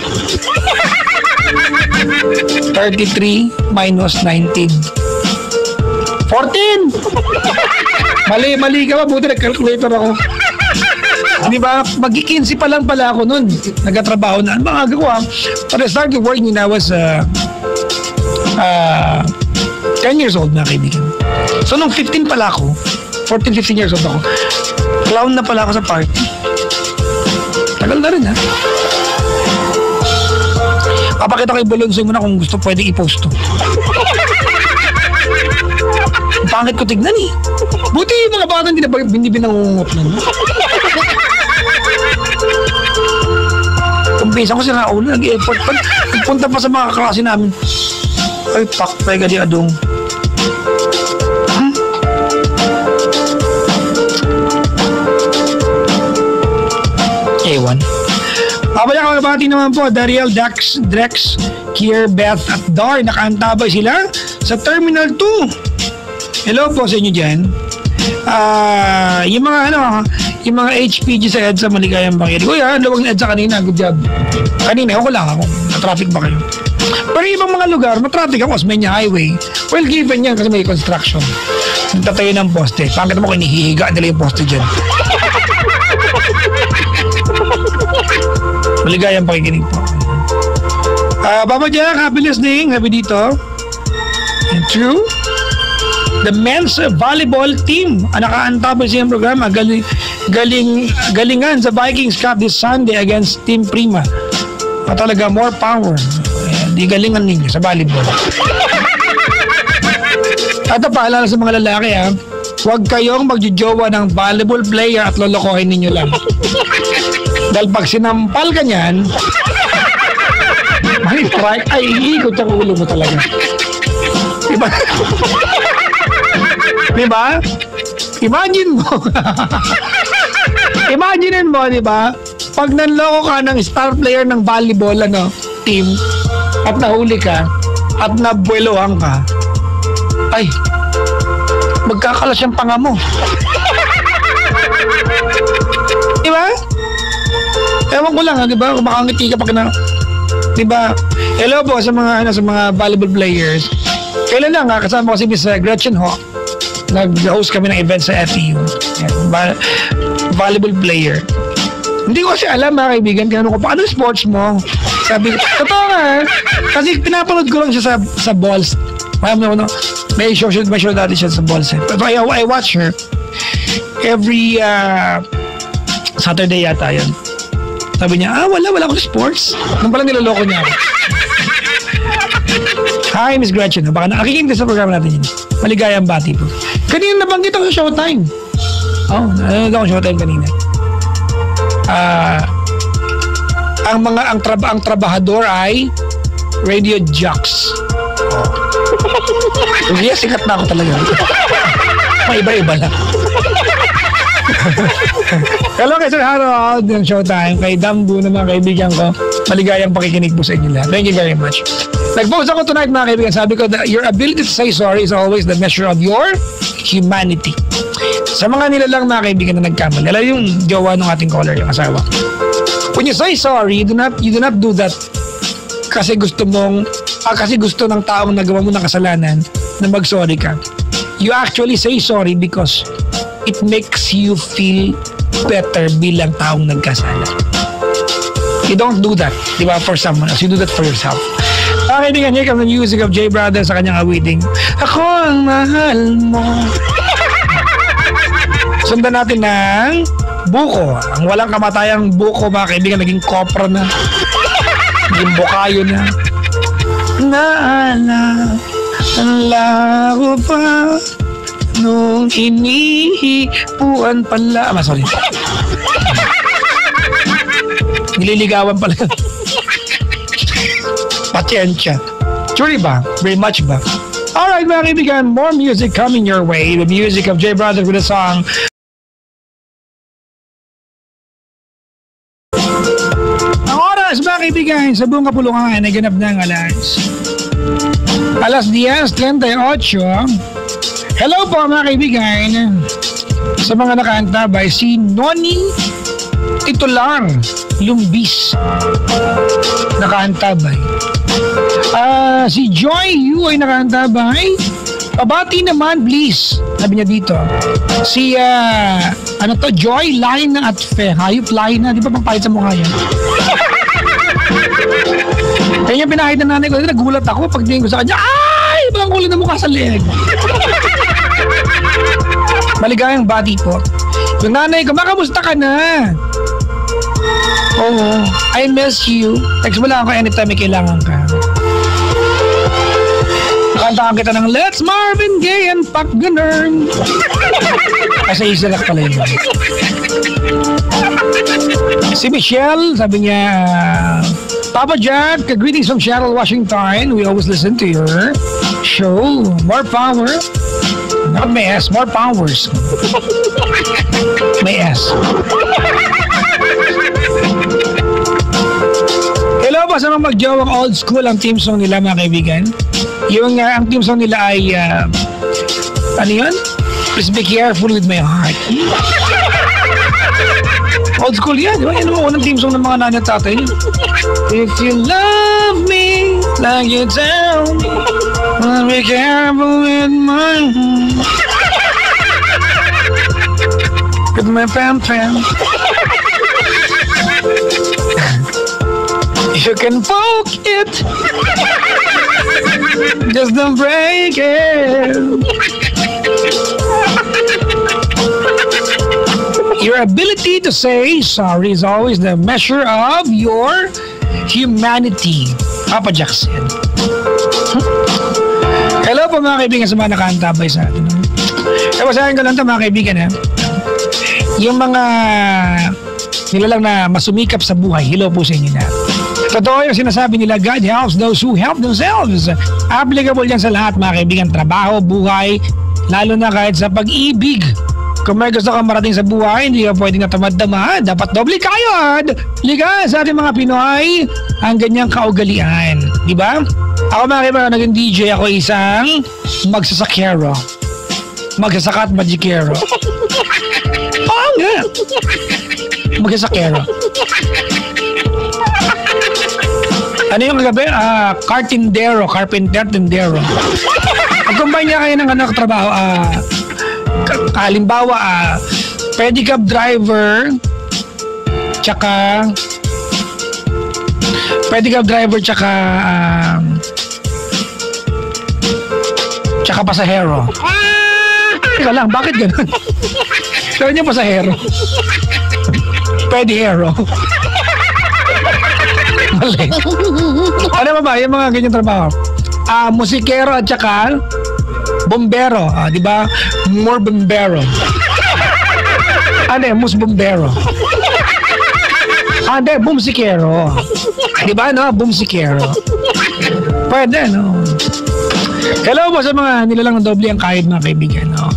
33 minus 19. 14! Mali ka ba? Buti nag-calculator ako. Di ba? Mag-15 pa lang pala ako nun. Nagkatrabaho na. Ano mga gawa? But I started working when I was 10 years old na kaibigan. So nung 15 pala ako, 14-15 years old ako, clown na pala ako sa party. Tagal na rin ha. Papakita ko yung Bolonsoy muna kung gusto pwede i-post to. Pangit ko tignan eh. Buti yung mga bata hindi binangungot na. Kumpisa ko si Raul, nag-effort pa. Nagpunta pa sa mga kaklase namin. Ay, pakpay ka di adong. Ewan. Papaya kababati naman po, Dariel, Drex, Kier, Beth at Dar. Nakaantabay sila sa Terminal 2. Hello po sa inyo dyan. Yung mga HPG sa EDSA, maligayang bangiri. Kuya, lawag na EDSA kanina, good job. Kanina, ako lang ako. Na-traffic ba kayo? Pero ibang mga lugar, na-traffic ako, Osmeña Highway. Well, given yan kasi may construction. Nagtatayo ng poste. Pangkat mo, kinihihiga nila yung poste dyan. Maligayang pakikinig po. Papa Jack, happy listening. Happy dito. And true. The men's volleyball team nakaantabay siyang programa galingan sa Vikings Cup this Sunday against Team Prima. Talaga more power. Di galingan ninyo sa volleyball. At paalala sa mga lalaki huwag kayong magjojowa ng volleyball player at lolokohin ninyo lang. Dahil pag sinampal ka niyan, may strike, ay iikot ang ulo mo talaga. Diba? Diba? Imagine mo, diba? Pag nanloko ka ng star player ng volleyball team at nahuli ka at nabuelohan ka, ay, magkakalas yung panga mo. Diba? Ewan ko lang, diba? Kung makangiti ka pag diba? Hello po sa mga volleyball players. Kailan lang kasama ko si Miss Gretchen Hawk. Nag-host kami ng event sa FEU. Volleyball player. Hindi ko kasi alam mga kaibigan, tinanong ko, paano sports mo? Sabi ko, totoo nga kasi pinapanood ko lang siya sa balls. May show dati siya sa Bolset. But I watch her every Saturday yata yun. Sabi niya, wala akong sports. Nung pala niloloko niya ako. Hi, Miss Gretchen. Baka nakikinig sa programa natin yun. Maligayang bati po. Kanina nabanggit ako sa Showtime. Nanonood ako sa Showtime kanina. Ang trabahador ay radio jocks. Hindi, sikat na ako talaga. May iba-iba lang. Hello kay Sir Harold ng Showtime, kay Dambu na mga kaibigan ko. Maligayang pakikinig po sa inyo lahat. Thank you very much. Nag-post ako tonight mga kaibigan. Sabi ko, your ability to say sorry is always the measure of your humanity. Sa mga nilalang mga kaibigan na nagkamali, alam yung jowa ng ating caller, yung asawa. When you say sorry, you do not do that kasi gusto ng taong nagawa mo ng kasalanan na mag-sorry ka. You actually say sorry because it makes you feel better bilang taong nagkasala. You don't do that, di ba, for someone else. You do that for yourself. Kaibigan, here comes the music of J Brothers sa kanyang awiting, Ako ang mahal mo. Sundan natin ng buko. Ang walang kamatayang buko, mga kaibigan, naging kopra na. Naging bukayo na. Naalala ko pa nung inihipuan pala. Sorry. Nililigawan pala. Patsensya. Sure ba? Very much ba? Alright mga kaibigan, more music coming your way. The music of J Brothers with a song. Ang oras mga kaibigan sa buong kapulungan ay ganap ng alas 10:38. Hello po mga kaibigan. Sa mga nakaantabay, si Noni Titular Lumbis nakaantabay. Si Joy Yu ay nakaantabay. Pabati naman please, sabi niya dito. Si Joy Line at Fe. Hayop Line na, di ba pangpahit sa mukha yan? Kaya yung pinahid na nanay ko, nagulat ako pag tingin ko sa kanya, ay! Ibang kulay na mukha sa leeg. Maligayang bati po. Yung nanay ko, makamusta ka na? Oo, I miss you. Text mo lang ako anytime may kailangan ka. Nakantahan kita ng Let's Marvin Gaye and Pop Gunner. Kasi isa lang pala yun. Si Michelle, sabi niya, Papa Jack, greetings from Seattle, Washington. We always listen to your show. More power. Not may S, more powers. May S. Hello pa sa mga magjawang old school ang team song nila mga kaibigan. Yung ang team song nila ay ano yun? Please be careful with my heart. Old school yan, di ba? Yan ang unang team song ng mga nanay at tatay. If you love me like you tell me, be careful with my heart. With my pam-pam. You can poke it, just don't break it. Your ability to say sorry is always the measure of your humanity. Papa Jack said. Hello po mga kaibigan sa mga nakaantabay sa atin. Basahin ko lang ito mga kaibigan ha. Yung mga nilalang na masumikap sa buhay, hello po sa inyo na. Totoo yung sinasabi nila, God helps those who help themselves. Applicable yan sa lahat mga kaibigan, trabaho, buhay, lalo na kahit sa pag-ibig. Kung may gusto kang marating sa buhay, hindi ka pwedeng natamad-tamad. Dapat doble kayod. Liga sa ating mga Pinoy, ang ganyang kaugalian. Di ba? Ako mga kaibigan, naging DJ ako isang magsasakero. Magsasaka at magikero. Oo nga. Magsasakero. Ano yung kagabi? Carpintero. Pag-combine niya kayo ng trabaho, halimbawa, pedicab driver, tsaka Tsaka pasahero. Teka lang, bakit ganun? Sabi niya pasahero. Pwede hero. Mali. Ano ba ba? Yung mga ganyan trabaho. Musikero at saka bombero. Di ba? More bombero. Mus bombero. Hindi, bumsikero. Di ba, no? Bumsikero. Pwede, no? Hello po sa mga nilalang ng doble ang kahit, mga kaibigan, no?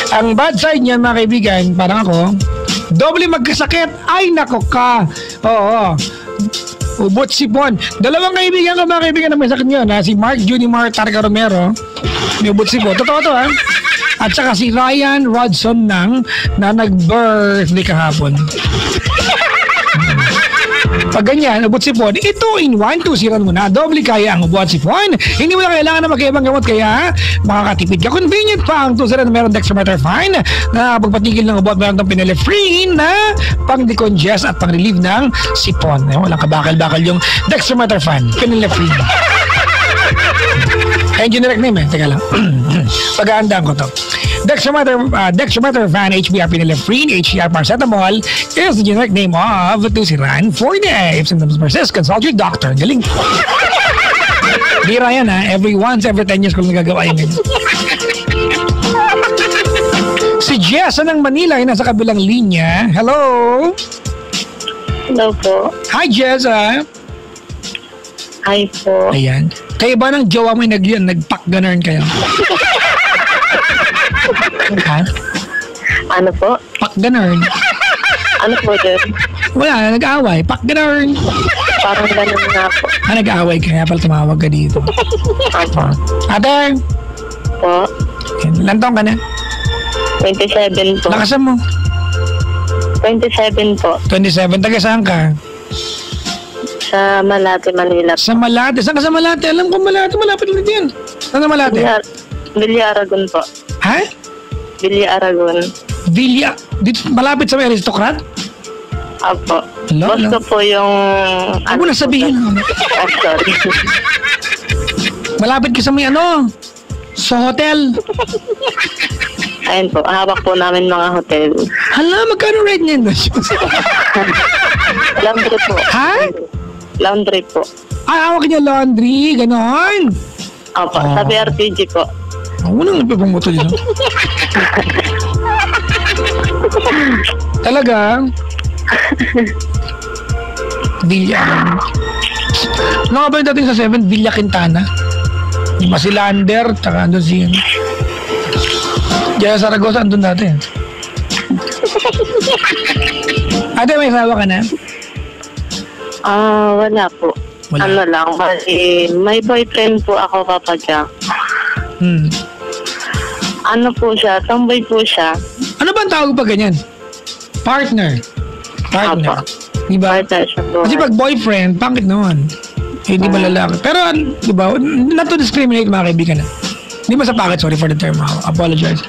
Ang bad side niyan, mga kaibigan, parang ako, doble magkasakit. Ay, nako ka. Oo. Ubot sipon. Dalawang kaibigan ko, mga kaibigan, na may sakit nyo, na si Mark Junimar Targa Romero. May ubot sipon. Totoo to, ha? At saka si Ryan Rodson na nag-birthday kahapon. Pag ganyan, ubot sipon, ito in 1, 2, siran mo na. Doble kaya ang ubot sipon. Hindi mo na kailangan na magkaibang gamot, kaya makakatipid ka. Convenient pa ang 2 siran na meron dextromethorphan na pagpatigil ng ubot, meron itong phenylephrine na pang-decongest at pang-relieve ng sipon. Walang kabakal-bakal yung dextromethorphan, phenylephrine. Ayun yung direct name, Teka lang. Pag-aandaan ko to. Dextromethorphan, HBr phenylephrine, HCR paracetamol is the generic name of Tusiran for the if symptoms persist, consult your doctor. Galing. Bira yan, ha? Every 10 years ko lang nagagawa yun. Si Jessa ng Manila ay nasa kabilang linya. Hello? Hello po. Hi, Jessa. Hi po. Ayan. Kayo ba ng jowa mo yung nag-pack-ganern kayo? Ha? Ano po? Pack-ganern. Ano po din? Wala, nag-away. Pack-ganern. Parang ganun nga po. Nag-away kaya pala tumawag ka dito. Apo. Ate! Po. Ilan taong ka na? 27 po. Lakasan mo. 27 po. 27. Taga saan ka? Sa Malate, Manila. Sa Malate. Saan ka sa Malate? Alam ko Malate. Malapit lang yan. Saan sa Malate? Villa Aragon po. Ha? Villa Aragon. Villa? Dito, malapit sa may aristocrat? Apo. Hello, Boss ko po yung... Ako na sabihin. Sorry. Malapit ka sa may sa hotel. Ayun po. Hawak po namin mga hotel. Hala, magkano rate niyan? Laundry po. Ha? Laundry po. Hawak niya laundry. Ganon. Opo. Sa BRTG po. Unang napipamoto dito. Talaga? Villa. Ano nga ba yung dating sa 7? Villa Quintana. Yung Masilander, tsaka andun si Jaya Saragosa, andun dati. Ate, may asawa ka na? Wala po. Wala. Ano lang, may boyfriend po ako, Papa Jack. Ano po siya, tomboy po siya. Ano ba ang tawag pa ganyan? Partner. Partner. Diba? Partner siya po. Kasi pag boyfriend, pangit naman. Hindi ba lalaki? Pero, diba, not to discriminate, mga kaibigan. Hindi ba sa pangit? Sorry for the term. Apologize.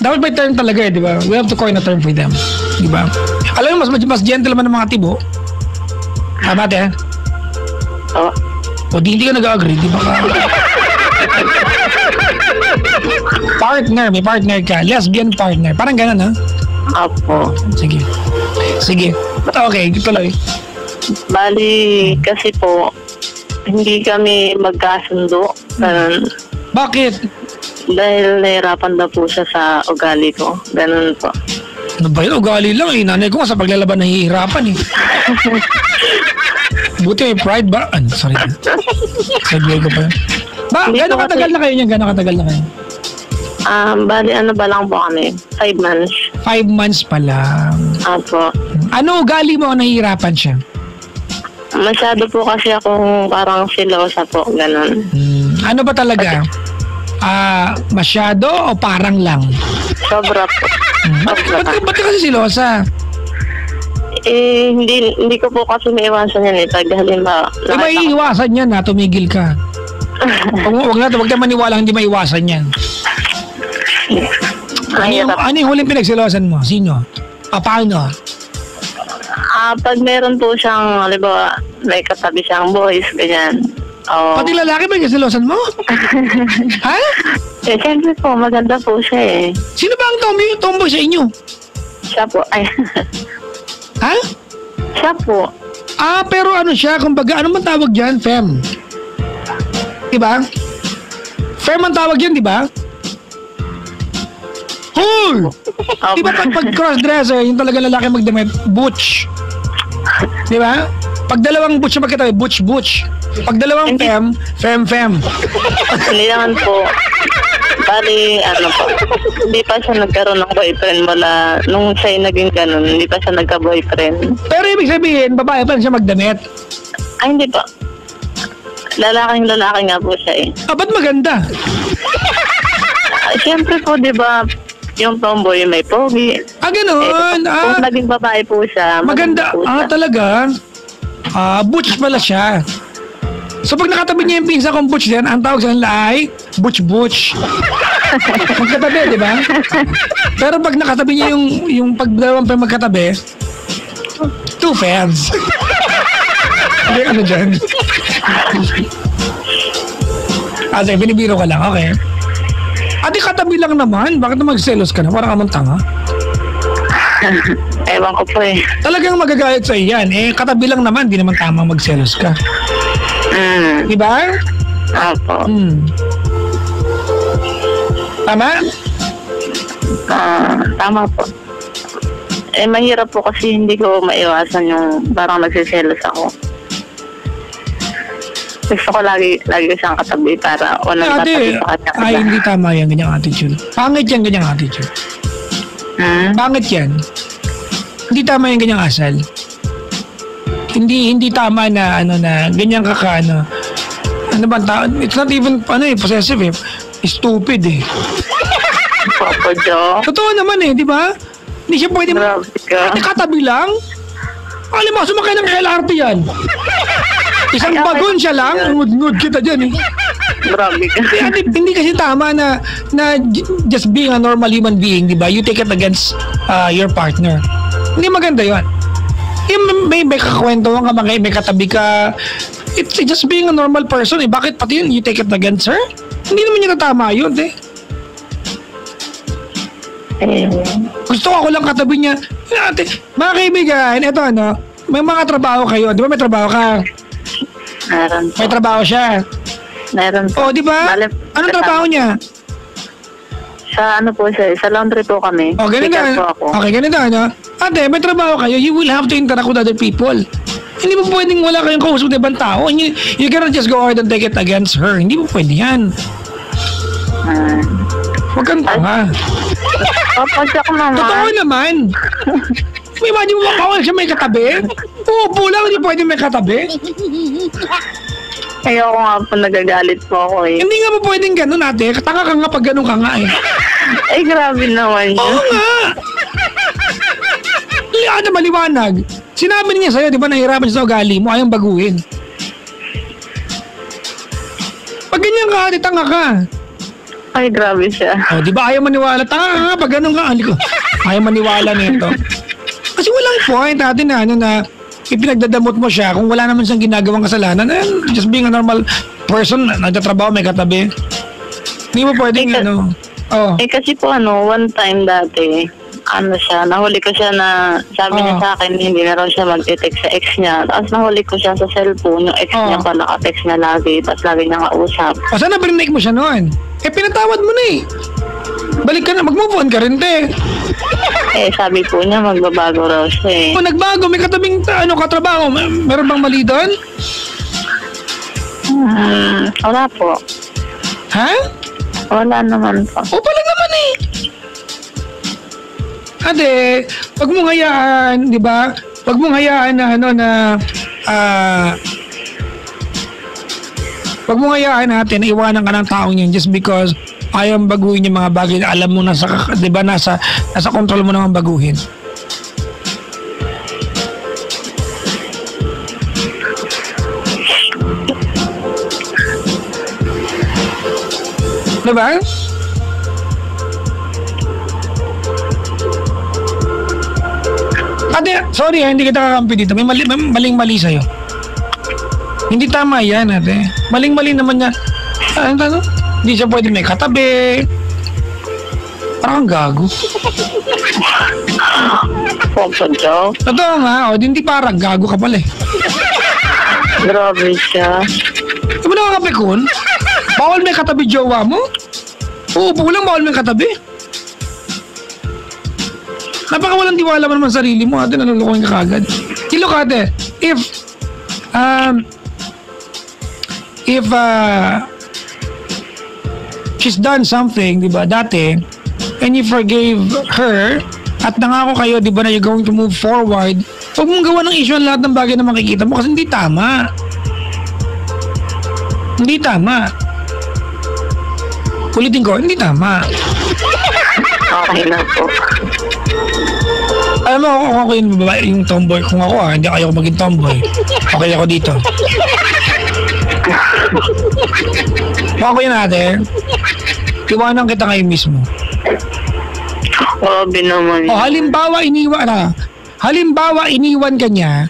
Dapat may term talaga diba? We have to coin a term for them. Diba? Alam mo, mas gentleman ng mga tibo. Tama, te? Oo. O di hindi ka nag-agree, di ba ka? Partner, may partner ka. Lesbian partner. Parang gano'n, ha? Apo. Sige. Sige. Okay, tuloy. Bali, kasi po, hindi kami magkasundo. Ganun. Bakit? Dahil nahirapan na po siya sa ugali ko. Ganun po. Ano ba yun? Ugali lang eh. Nanay ko nga sa paglalaban nahihirapan eh. Buti may pride ba? Sorry. Sabi ko pa yun. Ba, gano'ng katagal na kayo niyan? Gano'ng katagal na kayo? Bali, ano ba lang po kami? 5 months. 5 months pa lang. Apo. Ano ugali mo nahihirapan siya? Masyado po kasi akong parang silosa po. Ganun. Ano ba talaga? Masyado o parang lang? Sobra po. Ba't ka kasi silosa? Hindi ko po kasi maiwasan yan Pag halimbawa... may iiwasan yan na tumigil ka. Huwag ka maniwala hindi maiwasan yan. Ano yung huling pinagsilosan mo? Sino? Paano? Pag meron po siyang, halimbawa, may katabi siyang boys, ganyan. Oo. Pati lalaki ba yung silosan mo? Ha? Eh, siyempre po, maganda po siya eh. Sino ba ang tomboy sa inyo? Siya po, ay. Ha? Siya po. Pero ano siya, kumbaga, ano man tawag dyan? Fem. Diba? Fem ang tawag yan, diba? Hoy! Diba pag cross-dresser, yung talaga lalaki magdamit, butch. Diba? Pag dalawang butch na magkatabi, butch. Pag dalawang fem. Hindi naman po. Bali, ano po, hindi pa siya nagkaroon ng boyfriend mula nung siya naging ganun, hindi pa siya nagka-boyfriend. Pero ibig sabihin, babae pa rin siya magdamit. Ay, hindi po. Lalaki nga po siya eh. Ba't maganda? Siyempre po, di ba, yung tomboy may pogi. Ganoon. Kung naging babae po siya, Maganda. po siya. Talaga? Butch pala siya. So pag nakatabi niya yung pinsa kong butch din, ang tawag sa kanila ay butch. Magkatabi, di ba? Pero pag nakatabi niya yung pag dalawang pa magkatabi, two fans. Hindi, ano dyan? Sige, binibiro ka lang, okay. Ate, katabi lang naman. Bakit na magselos ka na? Parang kamang tanga. Ewan ko po eh. Talagang magagayat sa iyan. Katabi lang naman. Di naman tama magselos ka. Diba? Opo. Tama? Tama po. Mahirap po kasi hindi ko maiwasan yung parang nagsiselos ako. Gusto ko lagi ko siyang katabi para walang tatabi sa kanya. Ay, hindi tama yan, ganyang attitude. Pangit yan, ganyang attitude. Pangit yan. Hindi tama yung ganyang asal. Hindi tama na ganyan ano ba tao? It's not even possessive eh. Stupid eh. Papa Jo. Totoo naman eh, di ba? Hindi siya pwede katabi lang. Alam mo, sumakay ng LRT yan. Isang bagon siya lang, ngud kita dyan eh. Grabe ka. Hindi kasi tama na just being a normal human being, di ba? You take it against your partner. Hindi maganda yun. May kakakwentuhan ka, may katabi ka. It's just being a normal person eh. Bakit pati yun, you take it against her? Hindi naman yun tama yun eh. Gusto ko ako lang katabi niya. Ate, mga kaibigan, eto may mga trabaho kayo. Di ba may trabaho ka? Meron po. May trabaho siya. Meron po. Di ba? Anong trabaho niya? Sa po siya, sa laundry po kami. Ganito. Okay, ganito Ate, may trabaho kayo. You will have to interact with other people. Hindi mo pwedeng wala kayong kausap na ibang tao. You cannot just go ahead and take it against her. Hindi mo pwede yan. Huwag kang tanga. Papadyak naman. Totoo naman. May imagine mo bawal siya may katabi? Uupo lang, hindi pwede may katabi. Ayoko nga po, nagagalit po ako eh. Hindi nga mo pwedeng ganun ate. Tanga ka nga pag ganun ka nga eh. Ay, grabe naman yun. Oo nga. Ano maliwanag? Sinabi niya sa'yo, di ba nahirapan siya sa ugali mo, ayang baguhin. Pag ganyan ka ate, tanga ka. Ay, grabe siya. Di ba ayaw maniwala? Tanga ka nga pag ganun ka. Ayaw maniwala nito. Kasi walang point natin na ipinagdadamot mo siya kung wala naman siyang ginagawang kasalanan. Just being a normal person, nagtatrabaho, may katabi. Hindi mo pwedeng kasi po one time dati, nahuli ko siya na sabi niya sa akin, hindi na raw siya mag-text sa ex niya. Tapos nahuli ko siya sa cellphone, yung ex niya pala ka-text niya lagi, tapos lagi niya kausap. Sana brinake mo siya noon? Pinatawad mo na eh. Balik ka na, mag-move on ka rin, te. Sabi po niya, magbabago raw siya eh. Kung nagbago, may katabing katrabaho, meron bang mali doon? Wala po. Ha? Wala naman po. Pala naman eh. Ate, wag mong hayaan, di ba? Wag mong hayaan wag mong hayaan natin na iwanan ka ng taong yun just because ayaw baguhin yung mga bagay na alam mo di ba, nasa control mo naman baguhin. Diba? Ate, sorry hindi kita kakampi dito. May maling-mali sa'yo. Hindi tama yan, ate. Maling-mali naman niya. Ano? Hindi siya pwede may katabi. Parang gago. Papadyaw. Totoo nga, hindi parang gago ka pala eh. Grabe siya. Di ba nakakapikon? Bawal may katabi jowa mo? Oo, pulang bawal may katabi. Napakawalang tiwala mo naman sa sarili mo, ate, nanulokohin ka kagad. Look, ate, if she's done something, di ba, dati, and you forgave her, at nangako kayo, di ba, na you're going to move forward, huwag mong gawa ng issue ang lahat ng bagay na makikita mo kasi hindi tama. Hindi tama. Ulitin ko, hindi tama. Okay na po. Alam mo, kung ako yung babae, yung tomboy, kung ako hindi ako maging tomboy. Okay ako dito. Kung ako yun ate, iwanan kita ngayon mismo. Grabe naman. O halimbawa iniwan ka niya,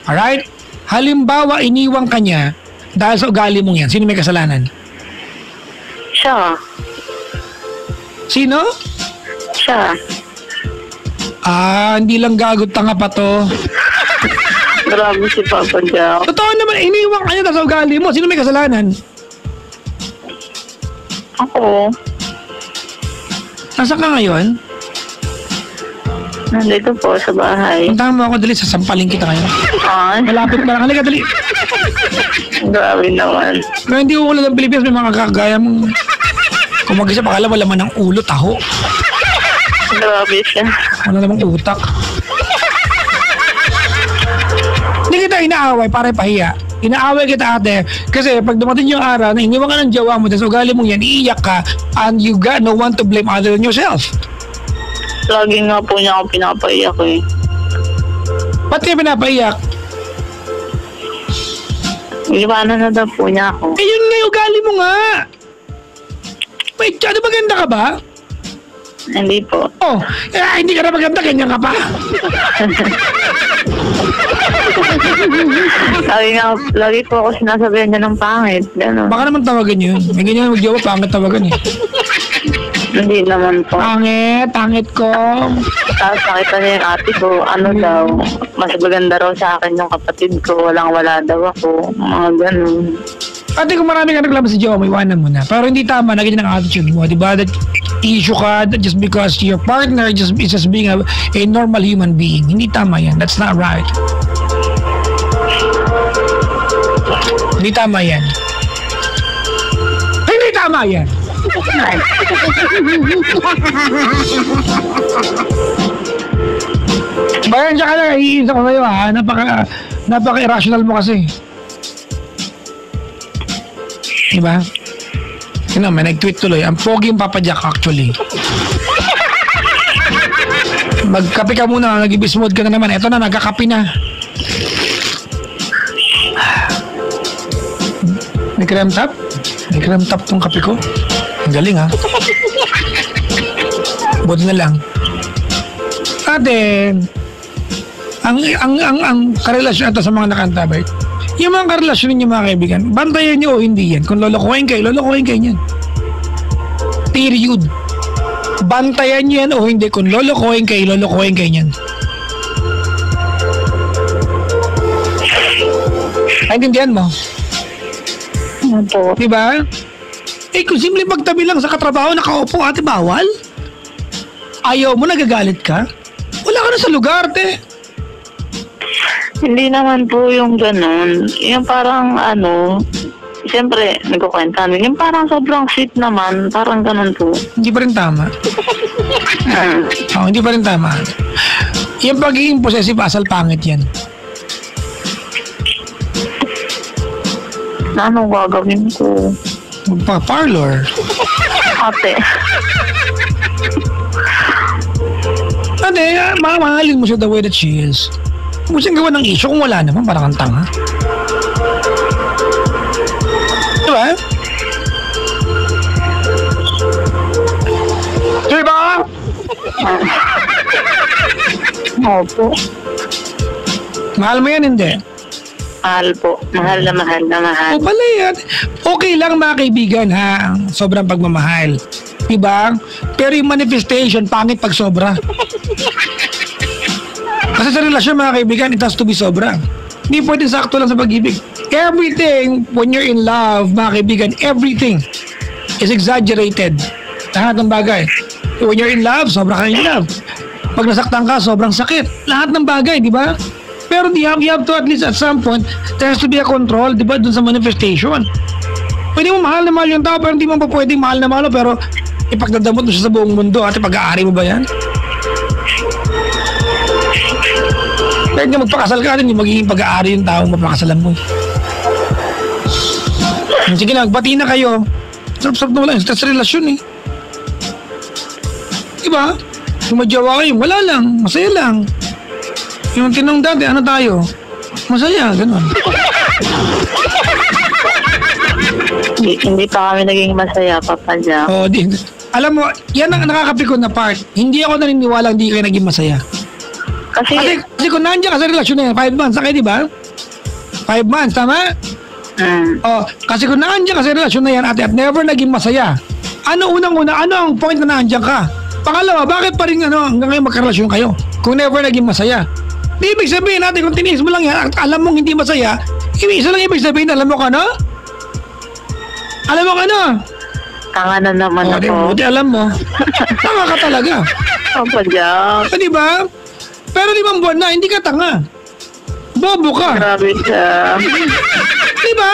alright? Halimbawa iniwan ka niya dahil sa ugali mong yan. Sino may kasalanan? Siya. Sino? Siya. Hindi lang gagot, tanga pa to. Grabe si Papa Jack. Totoo naman, iniwan ka niya dahil sa ugali mo. Sino may kasalanan? Ako. Nasaan ka ngayon? Nandito po sa bahay. Puntahan mo ako, dali, sasampalin kita ngayon. Malapit na lang. Halika, dali. Grabe naman. Kaya hindi ko ng Pilipinas, may mga kagaya mong kung mag-isa pakala, wala man ng ulo, taho. Grabe siya. Wala namang utak. Hindi kita inaaway para pahiya. Inaaway kita ate kasi pag dumating yung araw na iniwan ka ng jowa mo tapos ugali mong yan, iiyak ka and you got no one to blame other than yourself. Lagi nga po niya ako pinapaiyak eh. Ba't kaya pinapaiyak? Iwanan na daw po niya ako. Yun nga yung ugali mo nga. Wait, ano maganda ka ba? Hindi po. Hindi ka na maganda, ganyan ka pa. Lagi po ako sinasabihan niya ng pangit. Gano'n. Baka naman tawagan yun. May ganyan mag-jowa, pangit tawagan eh. Hindi naman po. Pangit ko. Tapos nakita niya yung ate ko, ano daw, mas maganda raw sa akin yung kapatid ko, walang-wala daw ako, mga ganun. Ate, kung marami ka naglaban sa jowa mo, iwanan mo na. Pero hindi tama na ganyan ang attitude mo, di ba? That issue ka that just because your partner is just being a normal human being. Hindi tama yan. That's not right. Hindi tama yan. Hindi tama yan. Bayan siya ka na, iisa ko ngayon ha. Napaka-irrational mo kasi. Diba? May nag-tweet tuloy. Ang pogi yung Papa Jack actually. Magkape ka muna, nag-ibis mode ka na naman. Eto na, nagkakape na. May cream top? May cream top tong kape ko. Ang galing ha. Buti na lang. Ate, ang karelasyon ito sa mga nakantabay, yung mga karelasyon ninyo mga kaibigan, bantayan nyo o hindi yan. Kung lolokohin kayo yan. Period. Bantayan nyo yan o hindi. Kung lolokohin kayo yan. Naintindihan mo? Ano po? Diba? Kung simple pagtabi lang sa katrabaho, nakaupo ate, bawal? Ayaw mo, nagagalit ka? Wala ka na sa lugar, te. Hindi naman po yung ganun. Yung parang siyempre, nagkukwenta. Yung parang sobrang sweet naman, parang ganun po. Hindi pa rin tama. Hindi pa rin tama. Yung pagiging possessive, asal pangit yan. Anong gagawin ko? Magpa-parlor. Ate. Ate, mahalin mo siya the way that she is. Huwag siyang gawa ng issue kung wala naman, parang kang tanga. Diba? Diba? Opo. Mahal mo yan, hindi? Mahal po. Mahal na mahal na mahal. O pala yan. Okay lang mga kaibigan ha, ang sobrang pagmamahal. Diba? Pero yung manifestation, pangit pag sobra. Kasi sa relasyon mga kaibigan, it has to be sobra. Hindi pwedeng sakto lang sa pag-ibig. Everything, when you're in love, mga kaibigan, everything is exaggerated. Lahat ng bagay. When you're in love, sobra ka in love. Pag nasaktan ka, sobrang sakit. Lahat ng bagay, di ba? Pero you have to at least at some point, there has to be a control, di ba, dun sa manifestation. Pwede mo mahal na mahal yung tao, pero hindi mo pa pwedeng mahal na mahal, pero ipagdadamot mo siya sa buong mundo at pag-aari mo ba yan? Kahit nga magpakasal ka rin, yung magiging pag-aari yung taong mapakasalan mo. Sige na, magbati na kayo. Sarap-sarap na wala, sa relasyon eh. Diba? Kung madyawa kayo, wala lang, masaya lang. Yung tinong dati, ano tayo? Masaya, gano'n. Hindi pa kami naging masaya, Papa Jack. Oo, di. Alam mo, yan ang nakakapikon na part. Hindi ako naniniwala hindi kayo naging masaya. Kasi kung nandiyan ka sa relasyon na yan, 5 months, okay, di ba? 5 months, tama? Oh, kasi kung nandiyan ka sa relasyon na yan at never naging masaya, ano unang-una, ano ang point na nandiyan ka? Pangalawa, bakit pa rin hanggang ngayon magkarelasyon kayo? Kung never naging masaya. Di ibig sabihin natin, kung tiniis mo lang yan at alam mong hindi masaya, isa lang ibig sabihin, alam mo ka na? Alam mo ka na? Tanga na naman ako. Di alam mo. Tanga ka talaga. Papa Jack. Diba? Pero 5 buwan na, hindi ka tanga. Bobo ka. Grabe siya. Diba?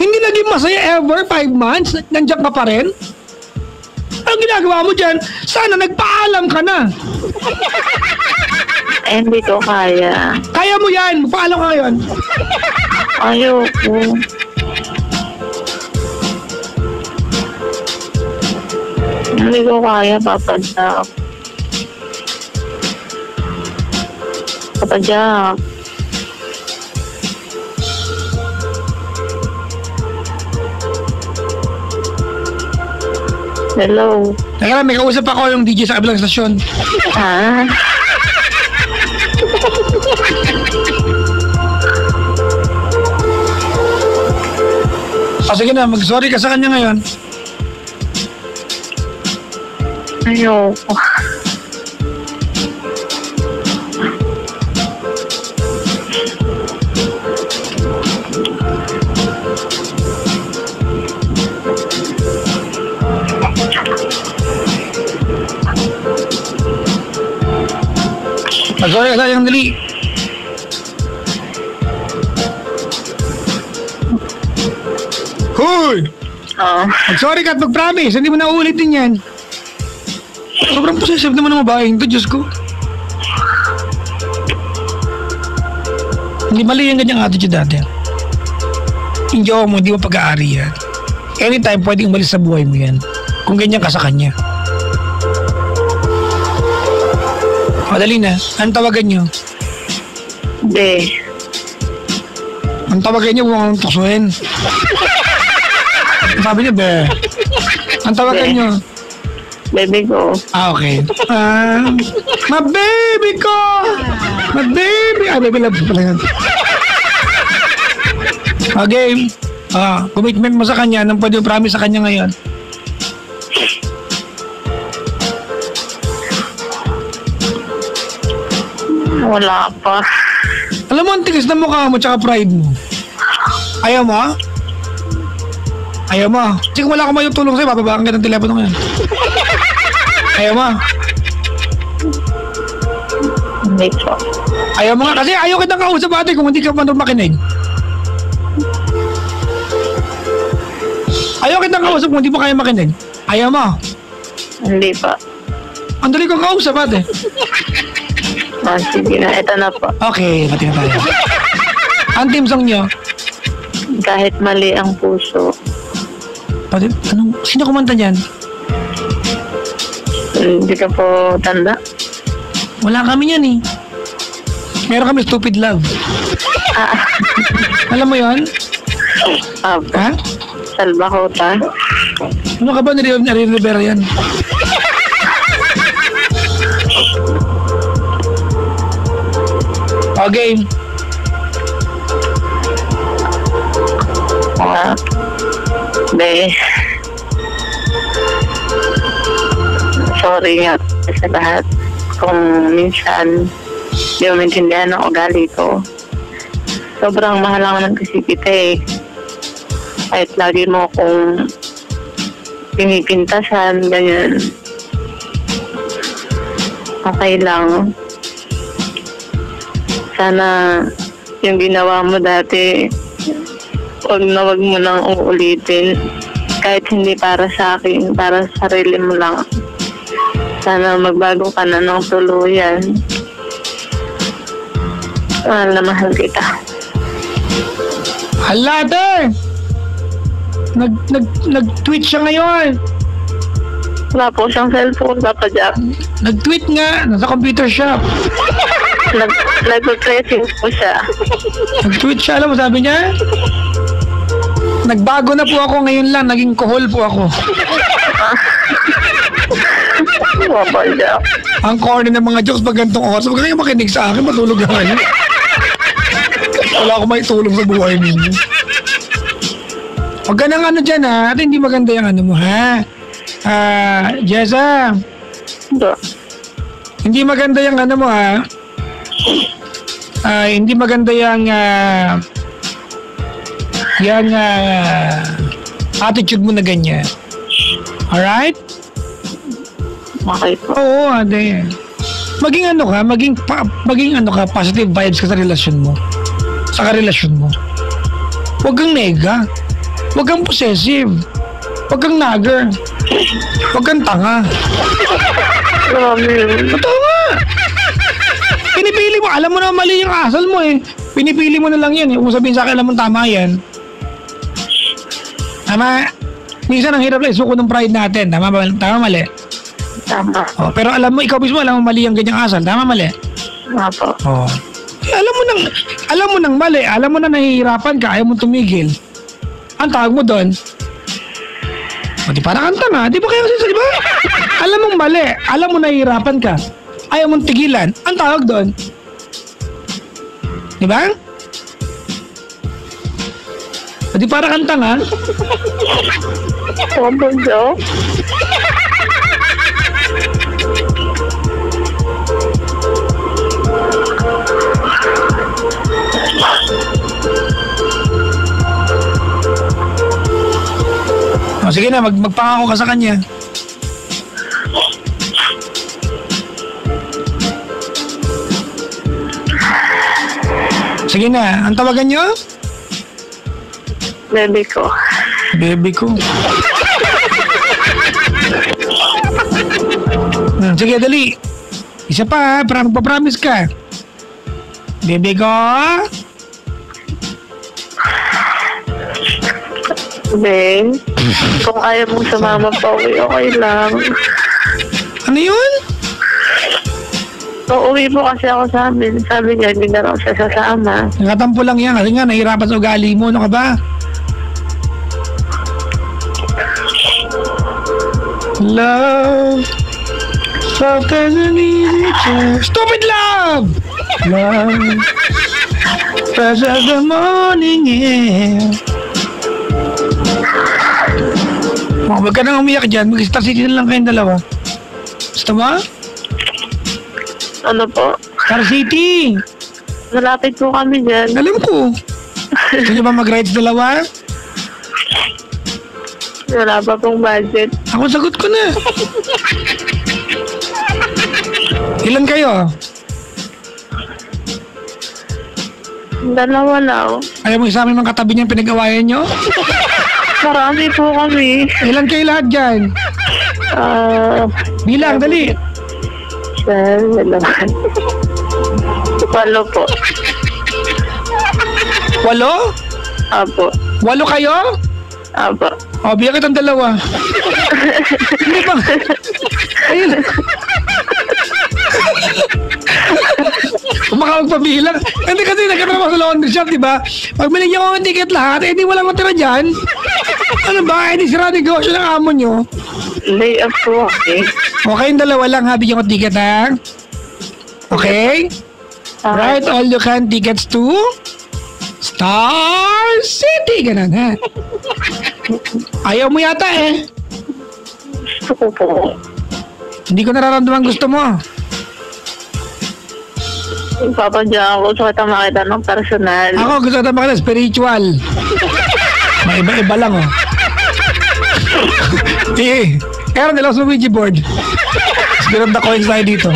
Hindi naging masaya ever, 5 months, nandiyan ka pa rin. Ang ginagawa mo dyan, sana nagpaalam ka na. Hindi ko kaya. Kaya mo yan, magpaalam ka ngayon. Ayoko. Hindi ko kaya, Papa Jack. Papa Jack. Hello. Teka lang, may kausap ako yung DJ sa kabilang stasyon. Ah? Sige na, mag-sorry ka sa kanya ngayon. Ayoko. Mag-sorry ka sa kanyang dali. Hoy! Oo. Mag-sorry ka at mag-promise, hindi mo na uulitin yan. Sobrang possessive naman ng babaeng to, Diyos ko. Hindi mali yung ganyang attitude dati. Yung jowa mo, hindi mo pag-aari yan. Anytime, pwedeng umalis sa buhay mo yan. Kung ganyan ka sa kanya. Madali na. Anong tawagan nyo? Hindi. Ang tawagan nyo, huwag akong tuksuhin. Sabi niya, be. Ang tawagan nyo. Baby ko. Okay. Ma-baby ko! Ma-baby! Baby love pala yan. Okay. Commitment mo sa kanya nang pwede promise sa kanya ngayon. Wala pa. Alam mo, ang tigas na mukha mo tsaka pride mo. Ayaw mo? Ayaw mo? Kasi kung wala akong matutulong sa'yo, bababaan ka ng telepono ngayon. Ayaw mo? Hindi po. Ayaw mo nga kasi ayaw kitang kausap ate kung hindi ka man makinig. Ayaw kitang kausap kung hindi mo kaya makinig. Ayaw mo? Hindi pa. Ang dali kong kausap ate. Sige na. Ito na po. Okay, pati na tayo. Ang team song nyo? Kahit mali ang puso. Pati, sino kumanta dyan? Hindi ka po tanda? Wala kami yan eh. Meron kami Stupid Love. Alam mo yon? Ha? Salbakota. Ano ka ba nire-rivera yan? Okay. Be, sorry nga sa lahat kung minsan di mo maintindihan ang ugali ko. Sobrang mahal lang naman kasi kita eh. Kahit lagi mo akong pinipintasan, ganyan. Okay lang. Sana yung ginawa mo dati, wag mo nang uulitin. Kahit hindi para sa akin, para sa sarili mo lang. Sana magbago ka na ng tuluyan. Mahal na mahal kita. Hala, ate! Nag-tweet siya ngayon. Wala po siyang cellphone, Papa Jack. Nag-tweet nga, nasa computer shop. Nag-pressing po siya. Nag-tweet siya, alam mo, sabi niya, nagbago na po ako ngayon lang, naging kohol po ako. Papa Jack. Ang corny ng mga jokes pag ganitong oras. Huwag kayo makinig sa akin, matulog na kayo. Wala akong may tulong sa buhay ninyo. Huwag ka nang ano dyan ha, at hindi maganda yung ano mo ha. Jessa. Hindi maganda yung ano mo ha. Hindi maganda yung attitude mo na ganyan. Alright? Okay po. Oo, ate. Maging ano ka, maging ano ka, positive vibes ka sa relasyon mo. Sa karelasyon mo. Huwag kang nega. Huwag kang possessive. Huwag kang nagger. Huwag kang tanga. Totoo nga. Pinipili mo, alam mo na mali yung asal mo eh. Pinipili mo na lang yan eh. Kung sabihin sa akin, alam mo tama yan. Tama. Minsan ang hirap lang, suko ng pride natin. Tama mali. Tama. Oh, pero alam mo, ikaw mismo, alam mo mali ang ganyang asal. Tama mali. Apo. Oh. Eh, alam mo nang mali. Alam mo na nahihirapan ka, ayaw mo tumigil. Ang tawag mo doon, o di para kanta nga, di ba kaya kasi, di ba? Alam mong mali, alam mo nahihirapan ka, ayaw mong tigilan, ang tawag doon, di ba? O di para kanta nga. Papa Jack. O sige na, magpangako ka sa kanya. Sige na, ang tawagan nyo? Baby ko. Baby ko. Sige, dali. Isa pa, magpapromise ka. Baby ko. Ben, kung ayaw mong sumama pa uwi, okay lang. Ano yun? Uuwi po kasi ako sa amin. Sabi niya, hindi na raw siya sasama. Nakatampo lang yan kasi nga nahihirapan sa ugali mo. Ano ka ba? Love softer than easy chair. Stupid love! Love fresh as the morning air. Huwag ka nang umiyak dyan. Mag-Star City na lang kayong dalawa. Gusto mo? Ano po? Star City! Malapit po kami dyan. Alam ko. Gusto nyo ba mag-rides dalawa? Wala pa pong budget. Ako sagot ko na. Ilan kayo? Dalawa lang. Ayaw mo isama yung mga katabi niyang pinag-awayan nyo? Marami po kami. Ilan kayo lahat dyan? Bilang, dali. 7, 8. 8 po. 8? Apo. 8 kayo? Apo. O, bilang kitang dalawa. Hindi ba? Ayun. Kung makapagpabilang. Hindi kasi nagkatrabaho sa laundry shop, di ba? Pag binigyan ko ng ticket lahat, eh di walang matira dyan. Ano ba? Eh di sira negosyo ng amo nyo. Lay up po. Okay. Okay, yung dalawa lang ha. Bigyan ko ticket ha. Okay? Right, all you can tickets to Star City, ganun ha. Ayaw mo yata eh. Gusto ko po. Hindi ko nararamdaman gusto mo. Papadya ako. Gusto kita makita ng personal. Ako gusto ko makita spiritual. May iba-iba lang oh. Meron nila sa Ouija board. Spirit of the coins tayo dito.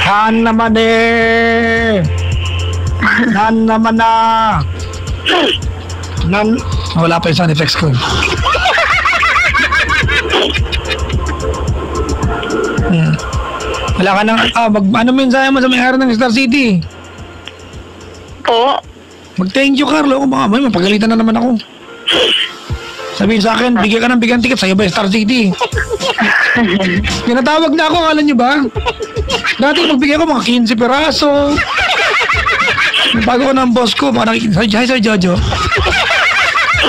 Han naman eh. Nan naman na. Wala pa yung sound effects ko. Wala ka nang, ano mensahe mo sa may-ari ng Star City? Po? Mag-thank you, Carlo. Kung baka may mapagalitan na naman ako. Sabihin sa akin, bigyan ka ng bigyan ticket sa'yo ba Star City? Pinatawag na ako, akala nyo ba? Dati magbigay ko mga 15 peraso. Bago ko ng boss ko, baka nakikita, hi Sir Jojo.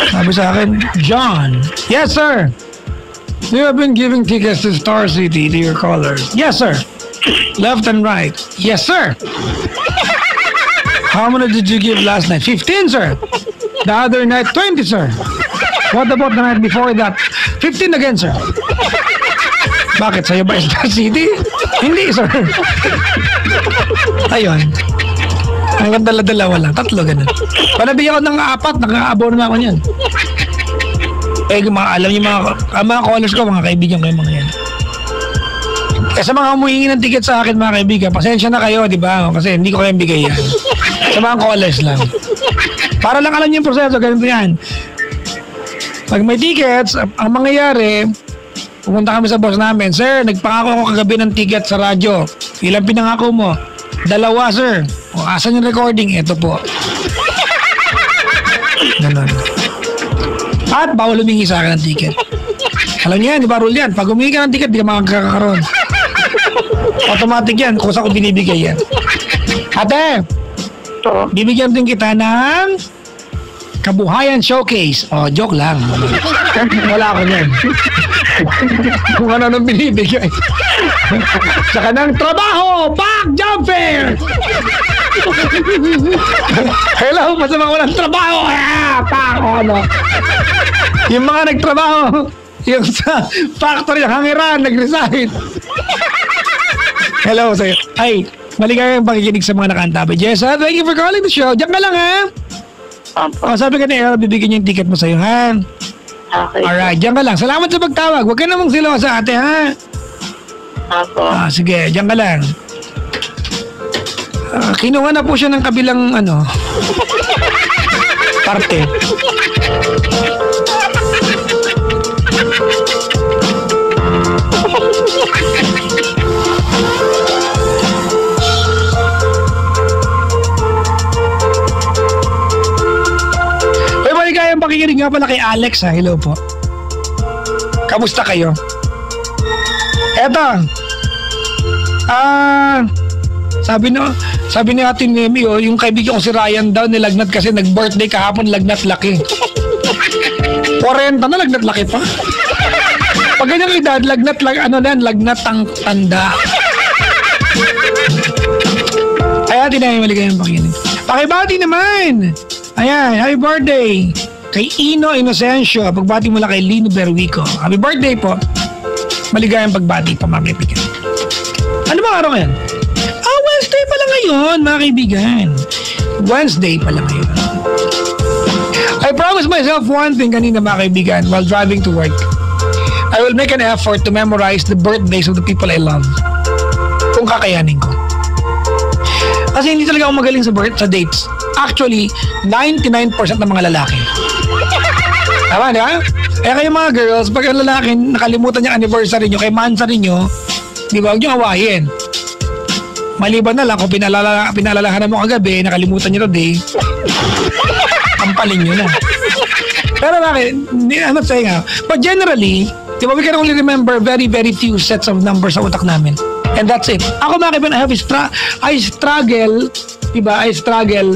Sabi sa akin, John. Yes, sir. You have been giving tickets to Star City to your callers. Yes, sir. Left and right. Yes, sir. How many did you give last night? 15, sir. The other night, 20, sir. What about the night before that? 15 again, sir. Bakit? Sa'yo ba Star City? Hindi, sir. Ayun. Hanggang dala-dalawa lang. 3 ganun. Panabigyan ko ng 4, nakaka-abono na ako niyan. Eh, alam niyo mga callers ko, mga kaibigan ko yung mga yan. Eh, sa mga humihingi ng ticket sa akin, mga kaibigan, pasensya na kayo, di ba? Kasi hindi ko kayong bigay yan. Sa mga callers lang. Para lang alam niyo yung proseso, ganito yan. Pag may tickets, ang mangyayari, pumunta kami sa boss namin, Sir, nagpangako ako kagabi ng ticket sa radyo. Ilang pinangako mo? 2, sir. O, asan yung recording? Ito po. Ganon. At bawal humingi sa akin ng ticket. Alam niyo yan, di ba rule yan? Pag humingi ka ng ticket, di ka makakakaroon. Automatic yan, kung saan ko binibigay yan. Ate, bibigyan din kita ng Kabuhayan Showcase. Oh, joke lang. Wala ako yan. Kung ano nang binibigay. Saka ng trabaho, back jump fair. Hello, masama ko ng trabaho. Ano? Yung mga nagtrabaho, yung sa factory ng hangiran, nag-resign. Hello sa'yo. Ay, maligayang pakikinig sa mga nakantabi. Jessa, thank you for calling the show. Diyan ka lang, ha? O, sabi ka ni El, bibigyan niya yung ticket mo sa'yo, ha? Okay. Alright, diyan ka lang. Salamat sa pagtawag. Huwag ka namang silosa, ate, ha? Ako. Sige, diyan ka lang. Kinuha na po siya ng kabilang, parte. Maligayang pakikinig nga pala kay Alex ha. Hello po. Kamusta kayo? Eto. Sabi ni Ate Nemi, yung kaibigan ko si Ryan daw nilagnat kasi nag-birthday kahapon, lagnat laki. 40 na lagnat laki pa. Pag ganyang edad, lagnat ang tanda. Ay, Ate Nemi, maligayang pakikinig. Pakibati naman. Ayan, happy birthday kay Ino Inocencio. Pagbati mula kay Lino Berwico. Happy birthday po. Maligayang pagbati pa, mga kaibigan. Ano ba araw ngayon? Wednesday pa lang ngayon, mga kaibigan. Wednesday pa lang ngayon. I promised myself one thing kanina, mga kaibigan, while driving to work. I will make an effort to memorize the birthdays of the people I love. Kung kakayanin ko. Kasi hindi talaga ako magaling sa dates. Actually, 99% ng mga lalaki. Tama, di ba? Eh kayo mga girls, pag ang lalaki nakalimutan yung anniversary nyo, kay mansari nyo, di ba, huwag nyo awayin. Maliban na lang kung pinalalahanan mo kagabi, nakalimutan nyo today, kampalin nyo na. Pero bakit? I'm not saying but generally, di ba, we can only remember very, very few sets of numbers sa utak namin. And that's it. Ako mga kaibigan, I struggle, diba? I struggle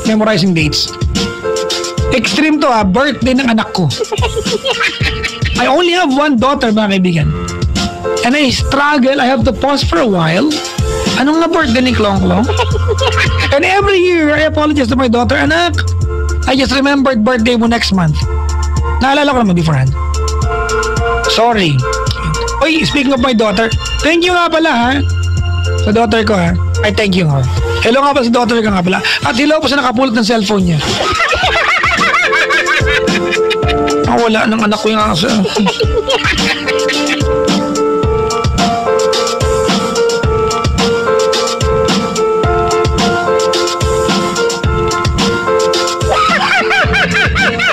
memorizing dates. Extreme to birthday ng anak ko. I only have one daughter, mga kaibigan. And I struggle, I have to pause for a while. Anong nga birthday ni Klong Klong? And every year, I apologize to my daughter, anak, I just remembered birthday mo next month. Naalala ko naman beforehand. Sorry. Oy, speaking of my daughter, thank you nga pala ha. Sa daughter ko ha. Ay, thank you nga. Hello nga pala sa daughter ko nga pala. At hello po sa nakapulot ng cellphone niya. Wala ng anak ko yung aso.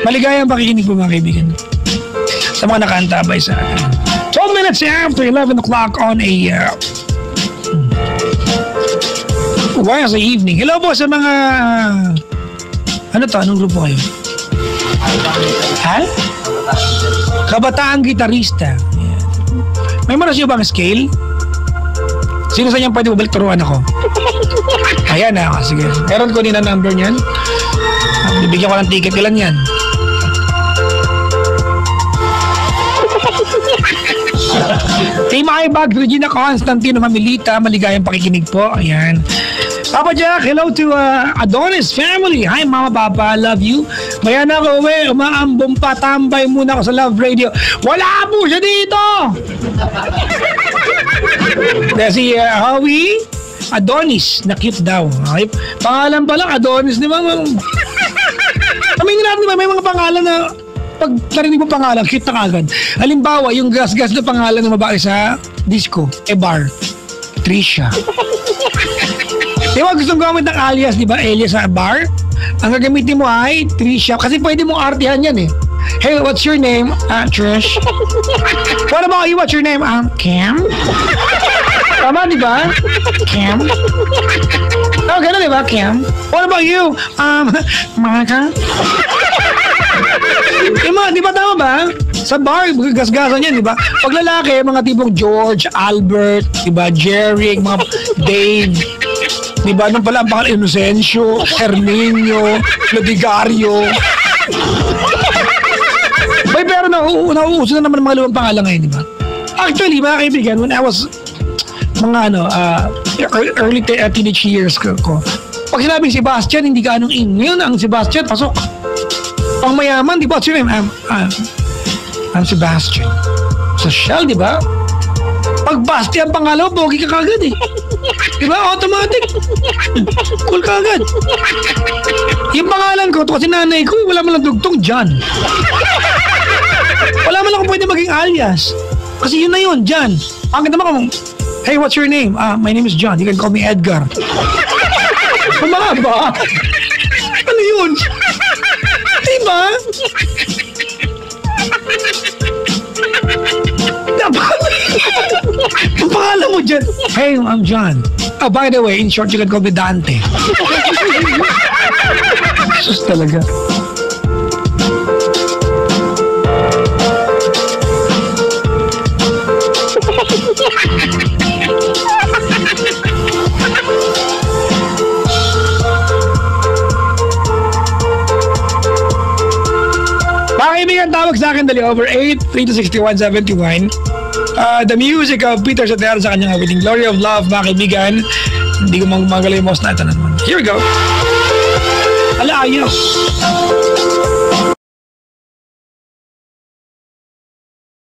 Maligayang pakikinig po mga kaibigan. Sa mga nakaantabay sa akin. 12 minutes after 11 o'clock on a Wednesday evening. Hello po sa mga ano to? Anong grupo kayo? Ha? Kabataang gitarista. Ayan. May maras nyo bang scale? Sino sa inyo pwede mabalik turuan ako? Ayan na. Sige. Meron ko din ang number niyan. Bibigyan ko ng ticket. Ilan yan? Team iBag, Regina Constantino Mamilita, maligayang pakikinig po. Ayan. Papa Jack, hello to Adonis family. Hi Mama Papa, love you. Maya na ako uwi, umaambong pa, tambay muna ako sa Love Radio. Wala po siya dito! Si Howie Adonis, na cute daw. Okay? Pangalan pa lang, Adonis, di ba? Kaming natin, di ba? May mga pangalan na pag narinig mo pangalan, cute na kagad. Halimbawa, yung gas-gas na pangalan ng babae sa disco, bar, Trisha. Di ba gusto mong gamit ng alias, di ba? Alias sa bar. Ang gagamitin mo ay Trisha. Kasi pwede mong artihan yan eh. Hey, what's your name? Trish. What about you? What's your name? Cam? Tama, di ba? Cam? Oh, gano'n, di ba? Cam? What about you? Monica? Di ba tama ba? Sa bar, gasgasan yan, di ba? Pag lalaki, mga tipong George, Albert, di ba? Jerry, mga Dave, di ba? Nung pala ang pangalan, Inocencio, Herminio, Lodigario. Bay, pero nauuso na naman mga lumang pangalan ngayon, di ba? Actually, mga kaibigan, when I was mga early teenage years ko, pag sinabing Sebastian, hindi ka anong in. Ngayon, ang Sebastian, pasok. Pang mayaman, di ba? What's your name? I'm Sebastian. Social, di ba? Pag Basti ang pangalaw, pogi ka kagad eh. Di ba? Automatic. Cool ka agad. Yung pangalan ko, kasi nanay ko, wala man lang dugtong John. Wala man lang kung pwede maging alias. Kasi yun na yun, John. Ang ganda mo, hey, what's your name? My name is John. You can call me Edgar. Kumaka ba? Ano yun? Diba? Ang pangalan mo dyan. Hey, I'm John. Oh, by the way, in short, you can call me Dante. Sus talaga. Mga kaibigan, tawag sa akin dali over 8-3-61-71. The music of Peter Cetera sa kanyang awiting Glory of Love, mga kaibigan. Hindi ko magaling yung mouse na ito naman. Here we go. Ala, ayaw.